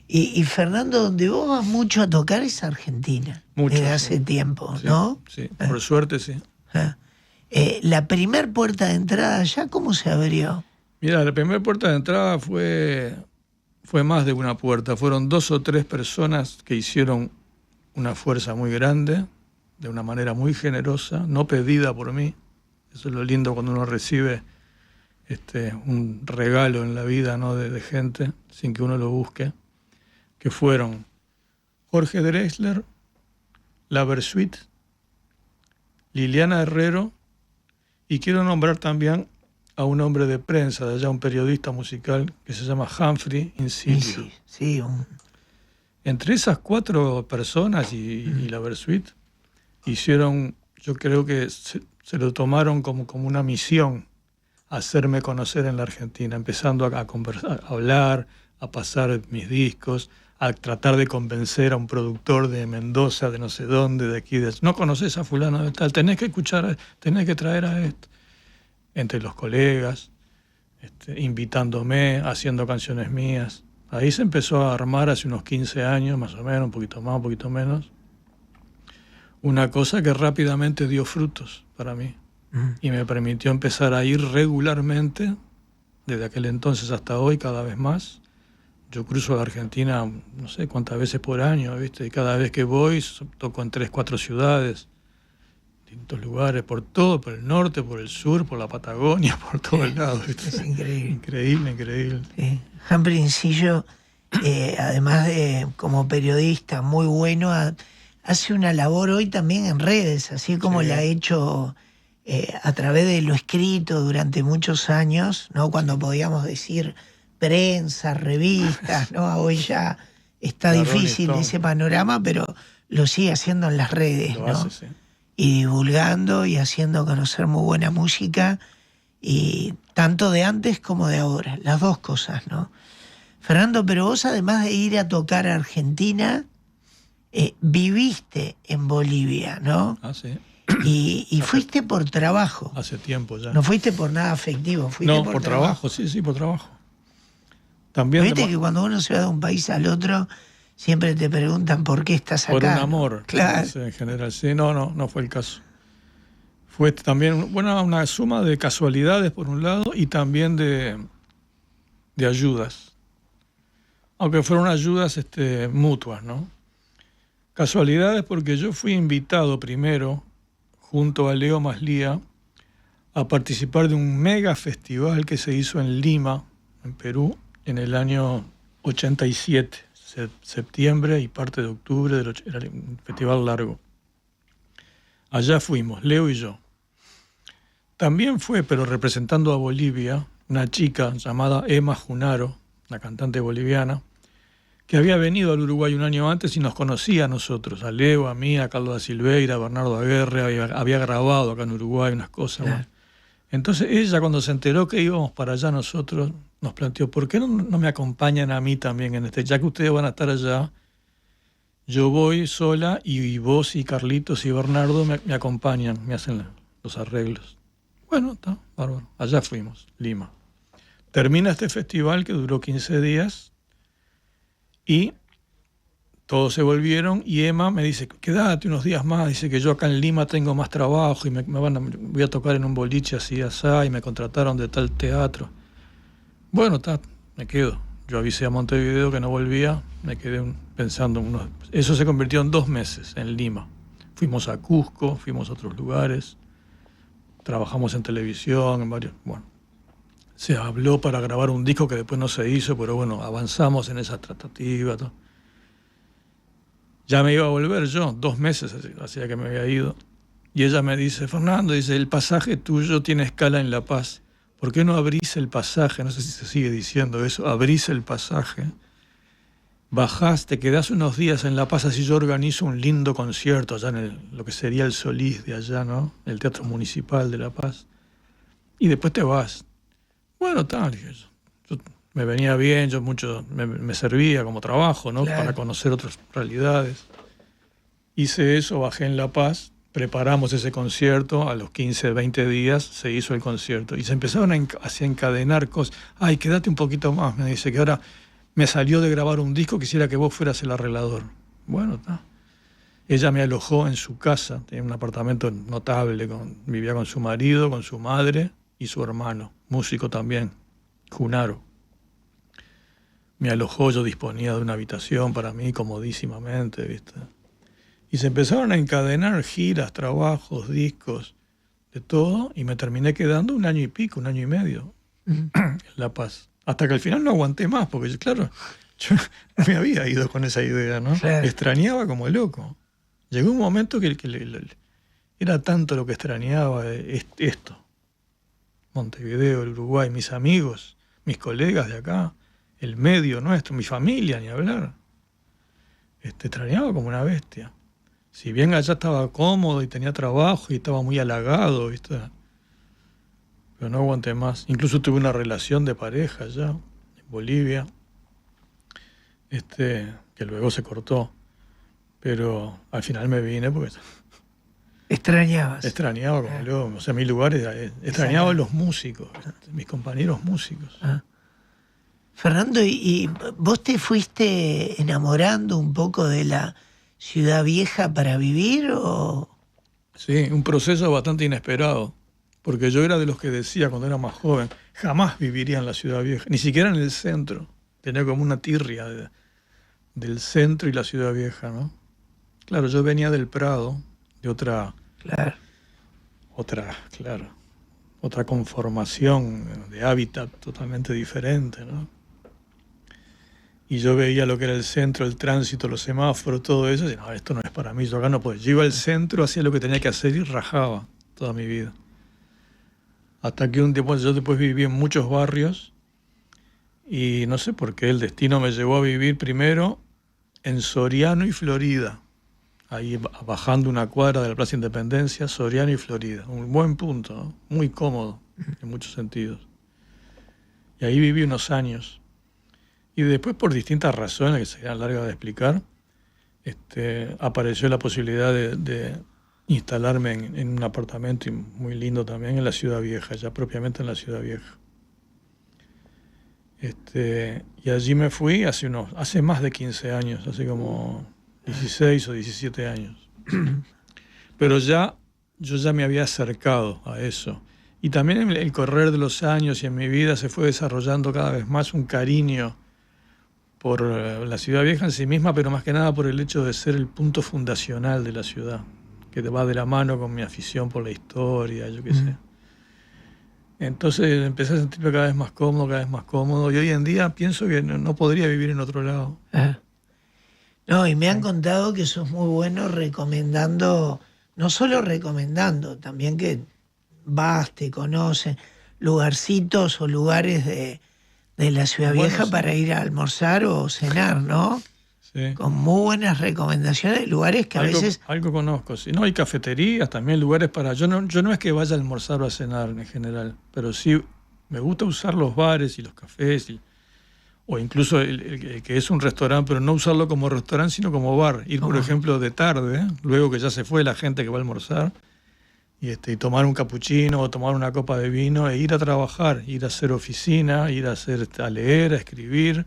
Y Fernando, donde vos vas mucho a tocar es Argentina. Mucho. Desde hace tiempo, sí, ¿no? Sí, por suerte sí. La primer puerta de entrada allá, ¿cómo se abrió? Mira, la primera puerta de entrada fue más de una puerta. Fueron 2 o 3 personas que hicieron una fuerza muy grande, de una manera muy generosa, no pedida por mí. Eso es lo lindo cuando uno recibe un regalo en la vida, ¿no? de gente, sin que uno lo busque, que fueron Jorge Drexler, La Versuit, Liliana Herrero, y quiero nombrar también a un hombre de prensa de allá, un periodista musical que se llama Humphrey Insiglio. Sí. Entre esas 4 personas y La Versuit hicieron, yo creo que se lo tomaron como una misión, hacerme conocer en la Argentina, empezando a conversar, a hablar, a pasar mis discos, a tratar de convencer a un productor de Mendoza, de no sé dónde, de aquí, no conoces a fulano de tal, tenés que escuchar, tenés que traer a esto. Entre los colegas, invitándome, haciendo canciones mías. Ahí se empezó a armar hace unos 15 años, más o menos, un poquito más, un poquito menos, una cosa que rápidamente dio frutos para mí y me permitió empezar a ir regularmente, desde aquel entonces hasta hoy, cada vez más. Yo cruzo la Argentina no sé cuántas veces por año, ¿viste? Y cada vez que voy toco en 3, 4 ciudades, distintos lugares, por todo, por el norte, por el sur, por la Patagonia, por todos lados, ¿viste? Es increíble. Increíble. Sí. Humphrey Insiglio, además de como periodista muy bueno, hace una labor hoy también en redes, así como la ha hecho a través de lo escrito durante muchos años, ¿no? Cuando podíamos decir prensa, revistas, ¿no? Hoy ya está difícil ese panorama, pero lo sigue haciendo en las redes, lo ¿no? hace, sí. Y divulgando y haciendo conocer muy buena música, y tanto de antes como de ahora, las dos cosas, ¿no? Fernando, pero vos además de ir a tocar a Argentina, viviste en Bolivia, ¿no? Sí. Y fuiste por trabajo. Hace tiempo ya. No fuiste por nada afectivo, fuiste por trabajo. Sí, por trabajo. También viste que cuando uno se va de un país al otro, siempre te preguntan por qué estás acá. Por un amor, claro. En general. Sí, no fue el caso. Fue también una suma de casualidades por un lado y también de ayudas. Aunque fueron ayudas mutuas, ¿no? Casualidades porque yo fui invitado primero, junto a Leo Maslía, a participar de un mega festival que se hizo en Lima, en Perú, en el año 87, septiembre y parte de octubre, era un festival largo. Allá fuimos, Leo y yo. También fue, pero representando a Bolivia, una chica llamada Emma Junaro, una cantante boliviana, que había venido al Uruguay un año antes y nos conocía a nosotros, a Leo, a mí, a Carlos da Silveira, a Bernardo Aguerre, había grabado acá en Uruguay unas cosas. Claro. Bueno. Entonces ella, cuando se enteró que íbamos para allá nosotros, nos planteó, ¿por qué no me acompañan a mí también en este? Ya que ustedes van a estar allá, yo voy sola y vos y Carlitos y Bernardo me acompañan, me hacen los arreglos. Bueno, está bárbaro. Allá fuimos, Lima. Termina este festival que duró 15 días y todos se volvieron y Emma me dice, quédate unos días más, dice que yo acá en Lima tengo más trabajo y voy a tocar en un boliche así, y me contrataron de tal teatro. Bueno, me quedo. Yo avisé a Montevideo que no volvía, me quedé pensando, eso se convirtió en 2 meses en Lima. Fuimos a Cusco, fuimos a otros lugares, trabajamos en televisión, en varios, bueno. Se habló para grabar un disco que después no se hizo, pero bueno, avanzamos en esa tratativa, todo. Ya me iba a volver yo, 2 meses hacía que me había ido. Y ella me dice, Fernando, dice, el pasaje tuyo tiene escala en La Paz. ¿Por qué no abrís el pasaje? No sé si se sigue diciendo eso. Abrís el pasaje, bajás, te quedás unos días en La Paz, así yo organizo un lindo concierto allá en lo que sería el Solís de allá, ¿no? El Teatro Municipal de La Paz. Y después te vas. Bueno, tal, dije yo. Me venía bien, yo mucho me servía como trabajo, ¿no? Claro. Para conocer otras realidades. Hice eso, bajé en La Paz, preparamos ese concierto, a los 15, 20 días se hizo el concierto y se empezaron a encadenar cosas. Ay, quédate un poquito más, me dice, que ahora me salió de grabar un disco, quisiera que vos fueras el arreglador. Bueno, está. Ella me alojó en su casa, tenía un apartamento notable, vivía con su marido, con su madre y su hermano, músico también, Junaro. Me alojó, yo disponía de una habitación para mí comodísimamente, ¿viste? Y se empezaron a encadenar giras, trabajos, discos, de todo, y me terminé quedando 1 año y pico, 1 año y medio en La Paz. Hasta que al final no aguanté más, porque claro, yo me había ido con esa idea, ¿no? Claro. Extrañaba como loco. Llegó un momento que era tanto lo que extrañaba esto. Montevideo, el Uruguay, mis amigos, mis colegas de acá, el medio nuestro, mi familia, ni hablar. Extrañaba como una bestia. Si bien allá estaba cómodo y tenía trabajo y estaba muy halagado, ¿viste? Pero no aguanté más. Incluso tuve una relación de pareja allá, en Bolivia, que luego se cortó. Pero al final me vine porque... ¿Extrañabas? Extrañaba como loco. O sea, mis lugares... Extrañaba a los músicos, mis compañeros músicos. Fernando, ¿y vos te fuiste enamorando un poco de la Ciudad Vieja para vivir o...? Sí, un proceso bastante inesperado, porque yo era de los que decía cuando era más joven, jamás viviría en la Ciudad Vieja, ni siquiera en el centro. Tenía como una tirria del centro y la Ciudad Vieja, ¿no? Claro, yo venía del Prado, de otra conformación de hábitat totalmente diferente, ¿no? Y yo veía lo que era el centro, el tránsito, los semáforos, todo eso, y decía, no, esto no es para mí, yo acá no puedo. Yo iba al centro, hacía lo que tenía que hacer y rajaba toda mi vida. Hasta que un tiempo, yo después viví en muchos barrios y no sé por qué el destino me llevó a vivir primero en Soriano y Florida. Ahí bajando una cuadra de la Plaza Independencia, Soriano y Florida. Un buen punto, ¿no? Muy cómodo en muchos sentidos. Y ahí viví unos años. Y después, por distintas razones que serían largas de explicar, apareció la posibilidad de instalarme en un apartamento muy lindo también en la Ciudad Vieja, ya propiamente en la Ciudad Vieja. Y allí me fui hace más de 15 años, hace como 16 o 17 años. Pero yo ya me había acercado a eso. Y también en el correr de los años y en mi vida se fue desarrollando cada vez más un cariño por la Ciudad Vieja en sí misma, pero más que nada por el hecho de ser el punto fundacional de la ciudad, que te va de la mano con mi afición por la historia, yo qué sé. Entonces empecé a sentirme cada vez más cómodo, y hoy en día pienso que no podría vivir en otro lado. No, y me han contado que sos muy bueno recomendando, no solo recomendando, también que vas, te conocen, lugarcitos o lugares de la Ciudad Vieja para ir a almorzar o cenar, ¿no? Sí. con muy buenas recomendaciones de lugares que a veces... Algo conozco, sí. No, hay cafeterías, también lugares para... Yo no es que vaya a almorzar o a cenar en general, pero sí me gusta usar los bares y los cafés, o incluso el que es un restaurante, pero no usarlo como restaurante, sino como bar. Ir, por ejemplo, de tarde, luego que ya se fue la gente que va a almorzar, y tomar un capuchino o tomar una copa de vino e ir a trabajar, ir a hacer oficina, ir a leer, a escribir,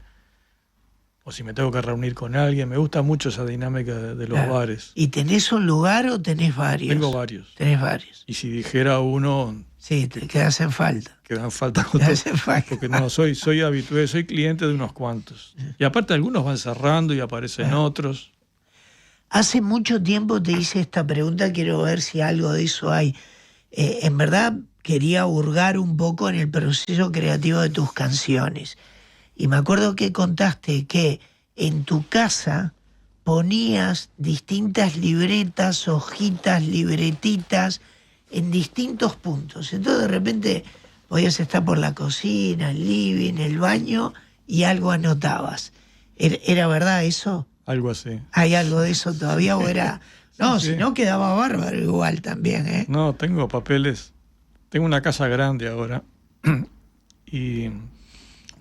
o si me tengo que reunir con alguien. Me gusta mucho esa dinámica de los bares. ¿Y tenés un lugar o tenés varios? Tengo varios. Tenés varios. Y si dijera uno... Sí, te quedas en falta. Quedan falta Te hacen falta. porque no, soy habitué, soy cliente de unos cuantos. Y aparte algunos van cerrando y aparecen otros. Hace mucho tiempo te hice esta pregunta, quiero ver si algo de eso hay. En verdad quería hurgar un poco en el proceso creativo de tus canciones. Y me acuerdo que contaste que en tu casa ponías distintas libretas, hojitas, libretitas en distintos puntos. Entonces de repente podías estar por la cocina, el living, el baño y algo anotabas. ¿Era verdad eso? Algo así. ¿Hay algo de eso todavía o era...? No, Sí. si no quedaba bárbaro igual también, ¿eh? No, tengo papeles. Tengo una casa grande ahora. Y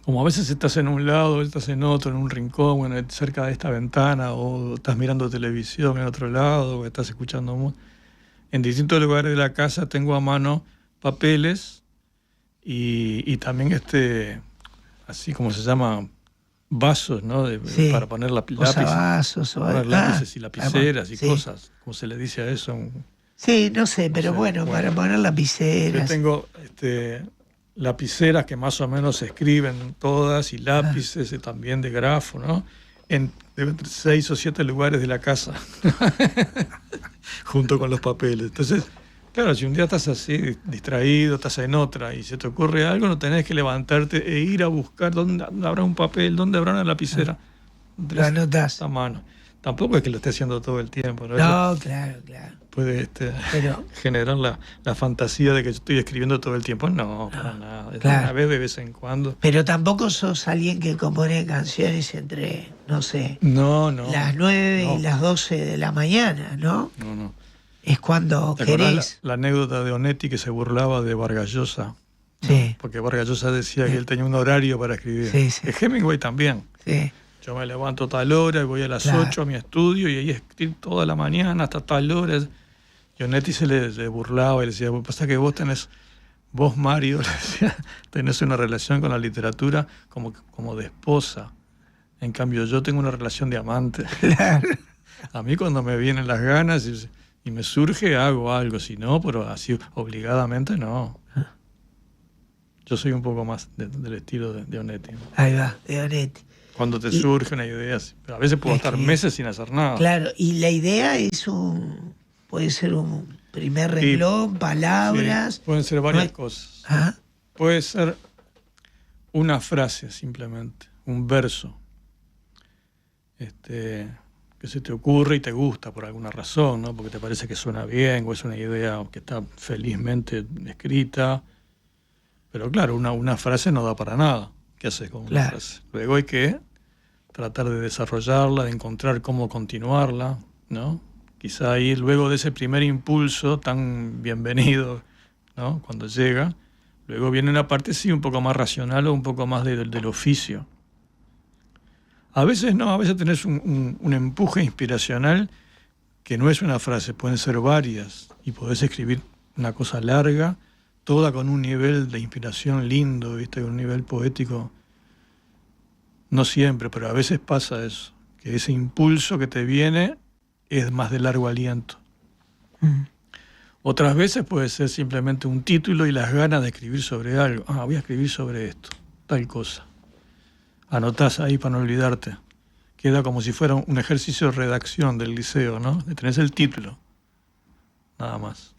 como a veces estás en un lado, estás en otro, en un rincón, bueno, cerca de esta ventana, o estás mirando televisión en otro lado, o estás escuchando en distintos lugares de la casa tengo a mano papeles y también así como se llama, vasos, ¿no? Sí. Para poner lápices. Posavasos o Poner lápices y lapiceras y sí. cosas, como se le dice a eso. Sí, no sé, pero bueno, para poner Yo lapiceras. tengo lapiceras que más o menos se escriben todas y lápices también de grafo, ¿no? En 6 o 7 lugares de la casa, junto con los papeles. Entonces, claro, si un día estás así, distraído, estás en otra y se te ocurre algo, no tenés que levantarte e ir a buscar dónde habrá un papel, dónde habrá una lapicera. Lo anotás. A mano. Tampoco es que lo esté haciendo todo el tiempo, ¿no? No, claro. Puede Pero, generar la fantasía de que yo estoy escribiendo todo el tiempo. No, para nada. Es claro. una vez de vez en cuando. pero tampoco sos alguien que compone canciones entre, no sé, No. las 9 y las 12 de la mañana, ¿no? No. Es cuando ¿Te acordás querés. la anécdota de Onetti que se burlaba de Vargas Llosa? Sí, Porque Vargas Llosa decía que él tenía un horario para escribir. Sí. Hemingway también. sí. Yo me levanto a tal hora y voy a las Claro. 8 a mi estudio y ahí escribo toda la mañana hasta tal hora. Y Onetti se le burlaba y le decía, pasa que vos Mario, le decía, tenés una relación con la literatura como de esposa. En cambio yo tengo una relación de amante. Claro. A mí cuando me vienen las ganas y me surge hago algo, si no, pero así obligadamente no. Yo soy un poco más del estilo de Onetti. Ahí va, de Onetti. Cuando te surge una idea, pero a veces puedo estar meses sin hacer nada. Claro, y la idea es puede ser un primer renglón, palabras. Sí, pueden ser varias No hay- cosas. Ajá. Puede ser una frase simplemente, un verso, que se te ocurre y te gusta por alguna razón, ¿no? Porque te parece que suena bien o es una idea que está felizmente escrita. Pero claro, una frase no da para nada. ¿Qué haces con una frase? Luego hay que tratar de desarrollarla, de encontrar cómo continuarla, ¿no? Quizá ahí, luego de ese primer impulso tan bienvenido, ¿no? Cuando llega, luego viene una parte sí un poco más racional o un poco más del oficio. A veces no, a veces tenés un empuje inspiracional que no es una frase, pueden ser varias y podés escribir una cosa larga, toda con un nivel de inspiración lindo, ¿viste? Un nivel poético. No siempre, pero a veces pasa eso, que ese impulso que te viene es más de largo aliento. Otras veces puede ser simplemente un título y las ganas de escribir sobre algo. Voy a escribir sobre esto, tal cosa. Anotás ahí para no olvidarte. Queda como si fuera un ejercicio de redacción del liceo, ¿no? Tenés el título, nada más.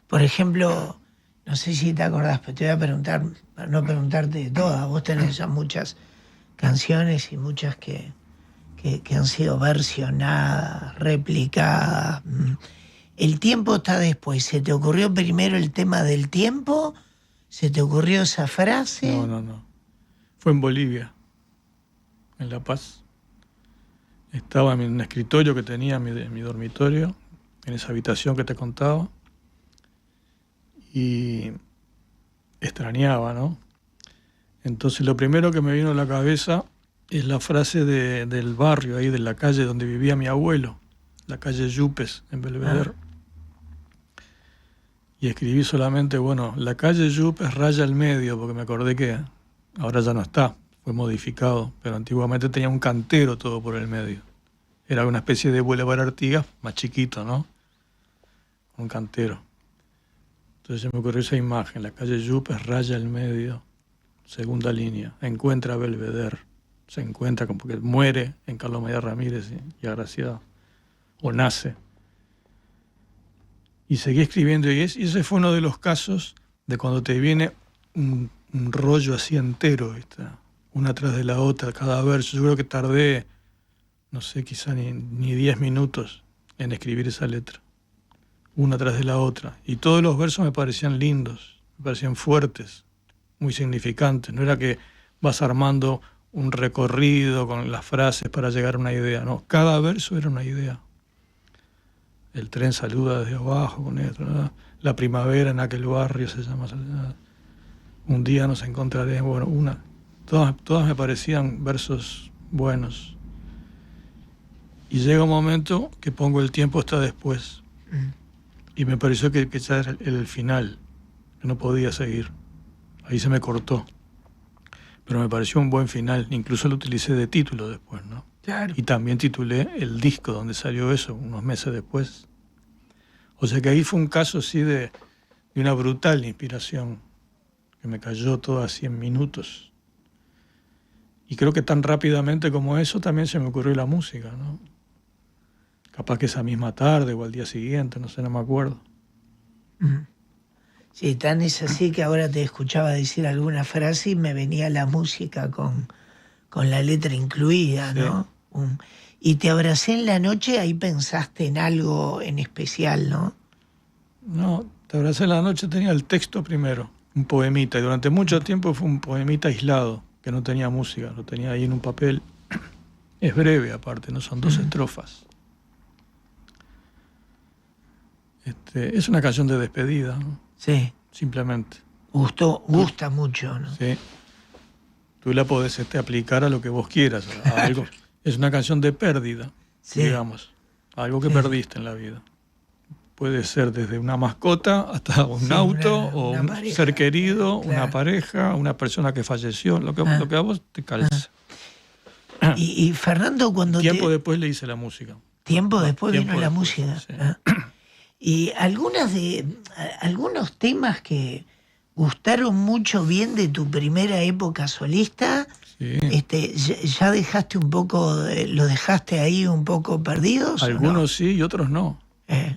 Por ejemplo, no sé si te acordás, pero te voy a preguntar, para no preguntarte de todas, vos tenés ya muchas canciones y muchas que han sido versionadas, replicadas. El tiempo está después. ¿Se te ocurrió primero el tema del tiempo? ¿Se te ocurrió esa frase? No. Fue en Bolivia, en La Paz. Estaba en un escritorio que tenía en mi dormitorio, en esa habitación que te contaba, y extrañaba, ¿no? Entonces lo primero que me vino a la cabeza es la frase del barrio, ahí de la calle donde vivía mi abuelo, la calle Yupes, en Belvedere. Y escribí solamente, bueno, la calle Yupes raya el medio, porque me acordé que ahora ya no está, fue modificado, pero antiguamente tenía un cantero todo por el medio. Era una especie de Boulevard Artigas, más chiquito, ¿no? Un cantero. Entonces se me ocurrió esa imagen, la calle Yupes raya el medio, segunda línea, encuentra a Belvedere, se encuentra porque muere en Carlos María Ramírez y agraciado, o nace. Y seguí escribiendo, y ese fue uno de los casos de cuando te viene un rollo así entero, ¿viste? Una tras de la otra, cada verso. Yo creo que tardé, no sé, quizá ni 10 minutos en escribir esa letra, una tras de la otra. Y todos los versos me parecían lindos, me parecían fuertes, muy significantes. No era que vas armando un recorrido con las frases para llegar a una idea, no, cada verso era una idea. El tren saluda desde abajo con esto, ¿no? La primavera en aquel barrio se llama. Un día nos encontraremos. Bueno, todas me parecían versos buenos. Y llega un momento que pongo el tiempo hasta después. Y me pareció que ya era el final, que no podía seguir. Ahí se me cortó. Pero me pareció un buen final. Incluso lo utilicé de título después, ¿no? Claro. Y también titulé el disco donde salió eso, unos meses después. O sea que ahí fue un caso así de una brutal inspiración, que me cayó todo así en minutos. Y creo que tan rápidamente como eso también se me ocurrió la música, ¿no? Capaz que esa misma tarde o al día siguiente, no sé, no me acuerdo. Sí, tan es así que ahora te escuchaba decir alguna frase y me venía la música con la letra incluida, ¿no? Sí. Y te abracé en la noche, ahí pensaste en algo en especial, ¿no? No, te abracé en la noche, tenía el texto primero, un poemita, y durante mucho tiempo fue un poemita aislado, que no tenía música, lo tenía ahí en un papel. Es breve aparte, no son 2 estrofas. Es una canción de despedida, ¿no? Sí. Simplemente. Gusta mucho, ¿no? Sí. Tú la podés aplicar a lo que vos quieras, a algo. Es una canción de pérdida, sí, digamos. Algo que perdiste en la vida. Puede ser desde una mascota hasta un auto, o un pareja, ser querido, claro, una pareja, una persona que falleció, lo que a vos te calza. Y Fernando, cuando tiempo después le hice la música. Tiempo después vino la música. Sí. Y algunos temas que gustaron mucho bien de tu primera época solista, sí, ya dejaste un poco, los dejaste ahí un poco perdidos. Algunos no? Sí y otros no.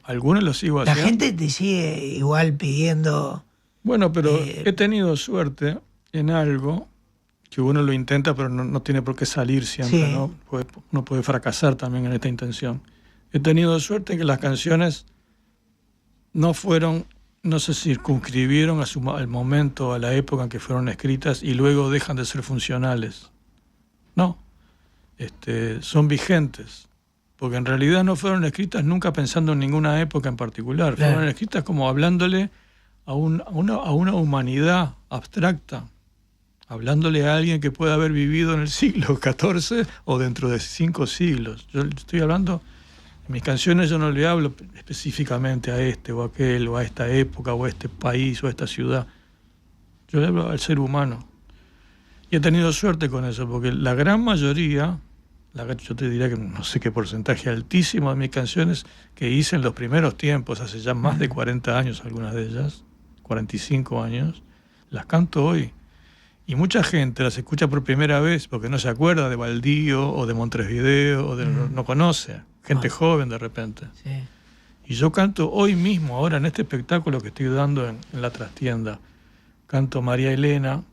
Algunos los sigo haciendo. La gente te sigue igual pidiendo. Bueno, pero he tenido suerte en algo que uno lo intenta, pero no tiene por qué salir siempre, sí, ¿no? Uno puede fracasar también en esta intención. He tenido suerte en que las canciones no se circunscribieron al momento, a la época en que fueron escritas y luego dejan de ser funcionales. No, son vigentes, porque en realidad no fueron escritas nunca pensando en ninguna época en particular. Claro. Fueron escritas como hablándole a una humanidad abstracta, hablándole a alguien que pueda haber vivido en el siglo XIV o dentro de 5 siglos. Yo estoy hablando... En mis canciones yo no le hablo específicamente a este o a aquel, o a esta época, o a este país, o a esta ciudad. Yo le hablo al ser humano. Y he tenido suerte con eso, porque la gran mayoría, yo te diría que no sé qué porcentaje altísimo de mis canciones que hice en los primeros tiempos, hace ya más de 40 años algunas de ellas, 45 años, las canto hoy. Y mucha gente las escucha por primera vez porque no se acuerda de Baldío o de Montevideo, o no conoce. Gente joven de repente. Sí. Y yo canto hoy mismo, ahora en este espectáculo que estoy dando en la trastienda, canto María Elena,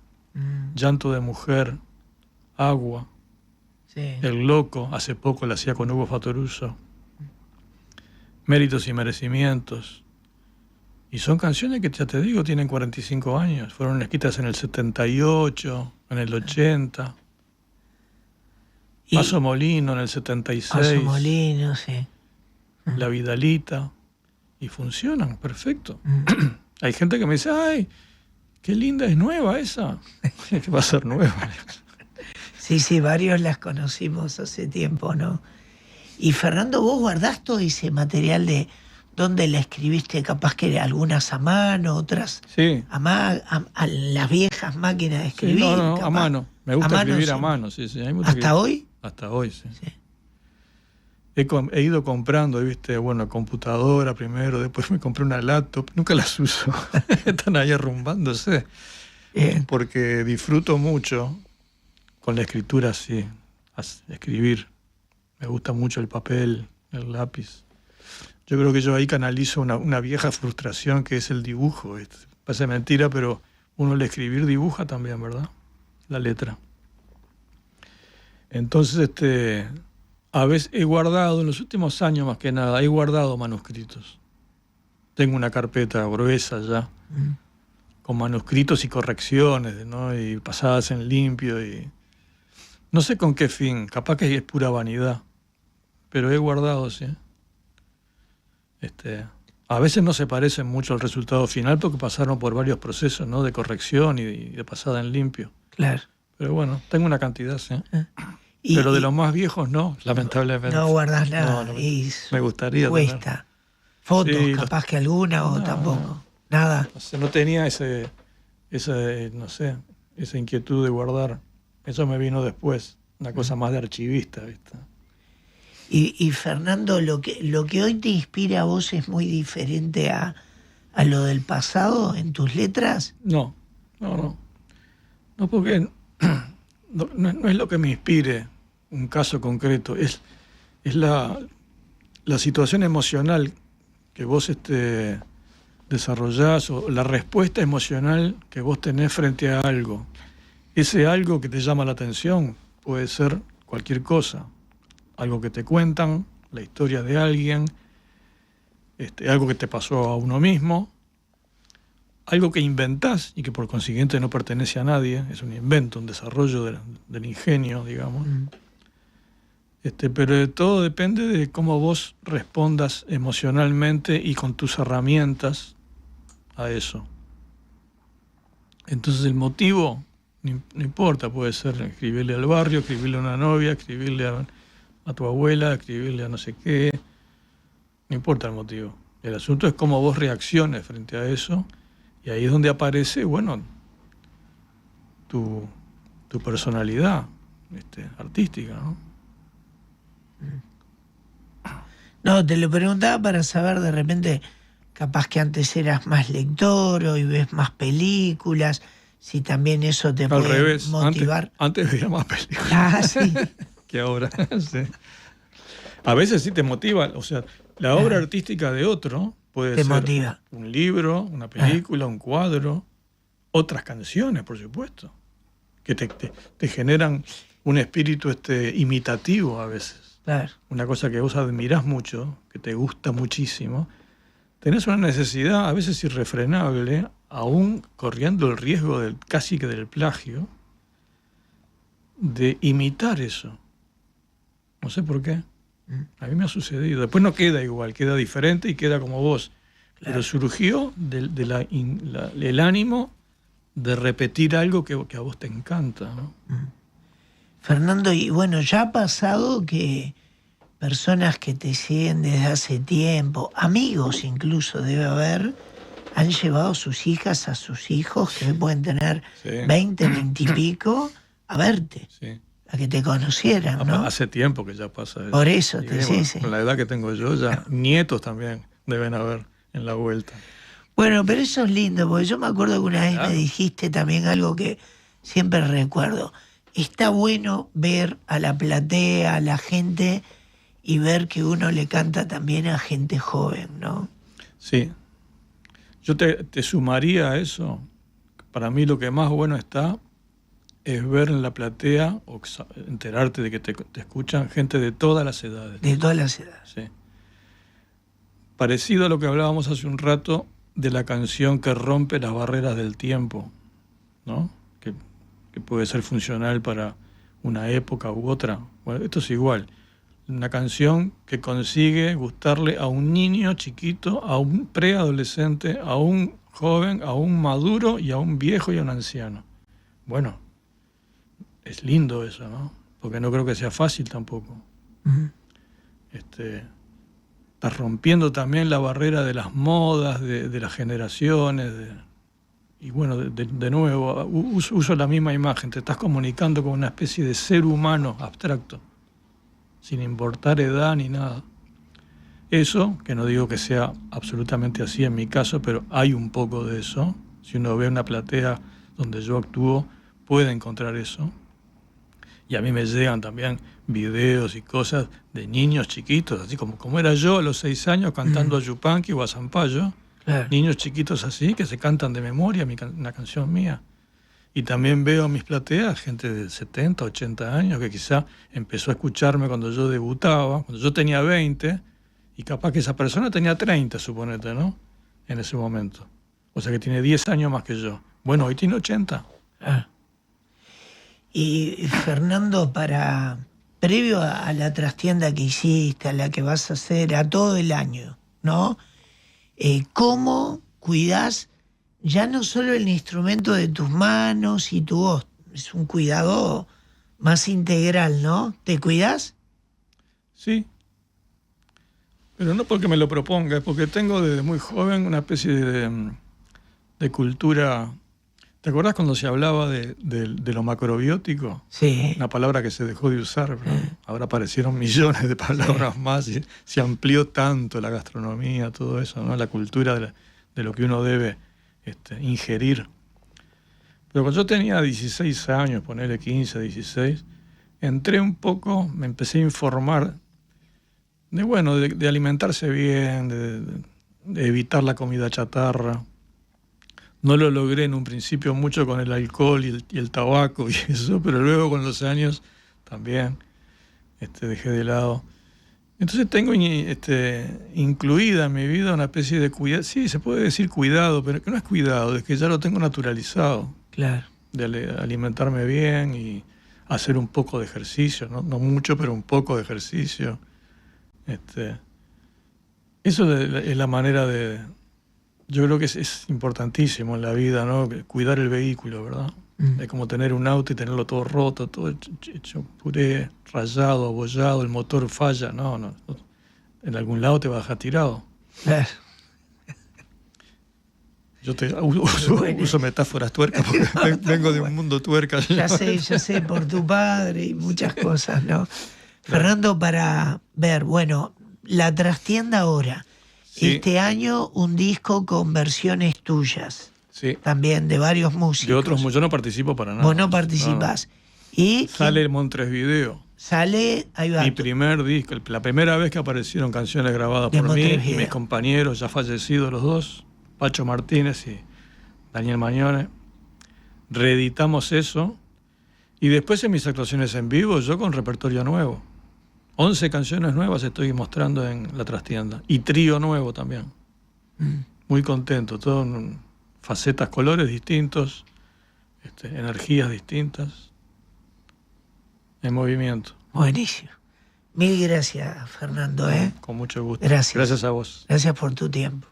Llanto de Mujer, Agua, sí, El Loco, hace poco la hacía con Hugo Fatoruso, Méritos y Merecimientos. Y son canciones que, ya te digo, tienen 45 años. Fueron escritas en el 78, en el 80. Paso Molino en el 76. Paso Molino, sí. La Vidalita. Y funcionan, perfecto. Hay gente que me dice, ay, qué linda, es nueva esa. ¿Qué va a ser nueva? Sí, varios las conocimos hace tiempo, ¿no? Y Fernando, ¿vos guardás todo ese material de dónde la escribiste? Capaz que algunas a mano, otras sí. a las viejas máquinas de escribir. Sí, no, capaz. a mano. Me gusta escribir sí. a mano, sí. ¿Hasta hoy? Hasta hoy, sí. He ido comprando, ¿viste? Bueno, computadora primero, después me compré una laptop. Nunca las uso. Están ahí arrumbándose. Porque disfruto mucho con la escritura, sí. Escribir. Me gusta mucho el papel, el lápiz. Yo creo que yo ahí canalizo una vieja frustración que es el dibujo. Parece mentira, pero uno al escribir dibuja también, ¿verdad? La letra. Entonces, a veces he guardado, en los últimos años más que nada, he guardado manuscritos. Tengo una carpeta gruesa ya, con manuscritos y correcciones, ¿no? Y pasadas en limpio. Y no sé con qué fin, capaz que es pura vanidad, pero he guardado, sí. A veces no se parecen mucho al resultado final porque pasaron por varios procesos, ¿no? De corrección y de pasada en limpio. Claro. Pero bueno, tengo una cantidad, sí. Pero de los más viejos no, lamentablemente. No guardás nada. No, me gustaría cuesta. Tener. Fotos, Sí, capaz que alguna o tampoco. Nada. No tenía esa inquietud de guardar. Eso me vino después. Una cosa más de archivista, ¿viste? Y Fernando, lo que hoy te inspira a vos es muy diferente a lo del pasado en tus letras. No, porque no es lo que me inspire un caso concreto, es la situación emocional que vos desarrollás o la respuesta emocional que vos tenés frente a algo. Ese algo que te llama la atención puede ser cualquier cosa. Algo que te cuentan, la historia de alguien, algo que te pasó a uno mismo, algo que inventás y que por consiguiente no pertenece a nadie, es un invento, un desarrollo del ingenio, digamos. Pero todo depende de cómo vos respondas emocionalmente y con tus herramientas a eso. Entonces el motivo no importa, puede ser escribirle al barrio, escribirle a una novia, escribirle a tu abuela, escribirle a no sé qué, no importa el motivo. El asunto es cómo vos reacciones frente a eso, y ahí es donde aparece, bueno, tu personalidad artística, ¿no? No, te lo preguntaba para saber de repente, capaz que antes eras más lector, hoy ves más películas, si también eso te puede revés. motivar. Antes veía más películas. Ah, sí. Que ahora, sí. A veces sí te motiva, o sea, la obra artística de otro puede ser motiva. Un libro, una película, un cuadro, otras canciones, por supuesto, que te generan un espíritu imitativo a veces. Claro. Una cosa que vos admirás mucho, que te gusta muchísimo, tenés una necesidad a veces irrefrenable, aún corriendo el riesgo casi que del plagio, de imitar eso. No sé por qué. A mí me ha sucedido. Después no queda igual, queda diferente y queda como vos. Claro. Pero surgió el ánimo de repetir algo que a vos te encanta, ¿no? Fernando, y bueno, ya ha pasado que personas que te siguen desde hace tiempo, amigos incluso debe haber, han llevado sus hijas a sus hijos que pueden tener 20, 20 y pico a verte. Sí. A que te conocieran, ¿no? Hace tiempo que ya pasa eso. Por eso te sí. Con la edad que tengo yo, ya nietos también deben haber en la vuelta. Bueno, pero eso es lindo, porque yo me acuerdo que una vez me dijiste también algo que siempre recuerdo. Está bueno ver a la platea, a la gente, y ver que uno le canta también a gente joven, ¿no? Sí. Yo te sumaría a eso. Para mí lo que más bueno está es ver en la platea o enterarte de que te escuchan gente de todas las edades. De todas las edades. Sí. Parecido a lo que hablábamos hace un rato de la canción que rompe las barreras del tiempo, ¿no? Que puede ser funcional para una época u otra. Bueno, esto es igual. Una canción que consigue gustarle a un niño chiquito, a un preadolescente, a un joven, a un maduro y a un viejo y a un anciano. Bueno, es lindo eso, ¿no? Porque no creo que sea fácil tampoco. Ujú. Estás rompiendo también la barrera de las modas, de las generaciones. Y bueno, de nuevo, uso la misma imagen. Te estás comunicando con una especie de ser humano abstracto, sin importar edad ni nada. Eso, que no digo que sea absolutamente así en mi caso, pero hay un poco de eso. Si uno ve una platea donde yo actúo, puede encontrar eso. Y a mí me llegan también videos y cosas de niños chiquitos, así como era yo a los 6 años cantando a Yupanqui o a Zampayo. Claro. Niños chiquitos así que se cantan de memoria una canción mía. Y también veo en mis plateas gente de 70, 80 años que quizá empezó a escucharme cuando yo debutaba, cuando yo tenía 20, y capaz que esa persona tenía 30, suponete, ¿no? En ese momento. O sea que tiene 10 años más que yo. Bueno, hoy tiene 80. Ah. Y Fernando, previo a la trastienda que hiciste, a la que vas a hacer, a todo el año, ¿no? ¿Cómo cuidás ya no solo el instrumento de tus manos y tu voz? Es un cuidado más integral, ¿no? ¿Te cuidás? Sí. Pero no porque me lo proponga, es porque tengo desde muy joven una especie de cultura. ¿Te acordás cuando se hablaba de lo macrobiótico? Sí. Una palabra que se dejó de usar, pero ahora aparecieron millones de palabras más y se amplió tanto la gastronomía, todo eso, ¿no? La cultura de lo que uno debe ingerir. Pero cuando yo tenía 16 años, ponerle 15, 16, entré un poco, me empecé a informar de alimentarse bien, de evitar la comida chatarra. No lo logré en un principio mucho con el alcohol y el tabaco y eso, pero luego con los años también dejé de lado. Entonces tengo incluida en mi vida una especie de cuidado, sí, se puede decir cuidado, pero que no es cuidado, es que ya lo tengo naturalizado. Claro. De alimentarme bien y hacer un poco de ejercicio, no mucho, pero un poco de ejercicio. Eso es la manera de... Yo creo que es importantísimo en la vida, ¿no? Cuidar el vehículo, ¿verdad? Es como tener un auto y tenerlo todo roto, todo hecho puré, rayado, abollado, el motor falla. No. En algún lado te vas a dejar tirado. Claro. Yo uso metáforas tuercas porque vengo de un mundo tuerca. Ya sé, por tu padre y muchas cosas, ¿no? Fernando, para ver, bueno, la trastienda ahora. Sí. Este año un disco con versiones tuyas. Sí. También de varios músicos. De otros, yo no participo para nada. Vos no participás. No. Y sale Montres-Video. Ahí va. Mi primer disco, la primera vez que aparecieron canciones grabadas por mí y mis compañeros ya fallecidos los dos, Pacho Martínez y Daniel Mañone. Reeditamos eso y después en mis actuaciones en vivo yo con repertorio nuevo. 11 canciones nuevas estoy mostrando en la trastienda. Y trío nuevo también. Muy contento. Todo en facetas, colores distintos, energías distintas, en movimiento. Buenísimo. Mil gracias, Fernando. Con mucho gusto. Gracias. Gracias a vos. Gracias por tu tiempo.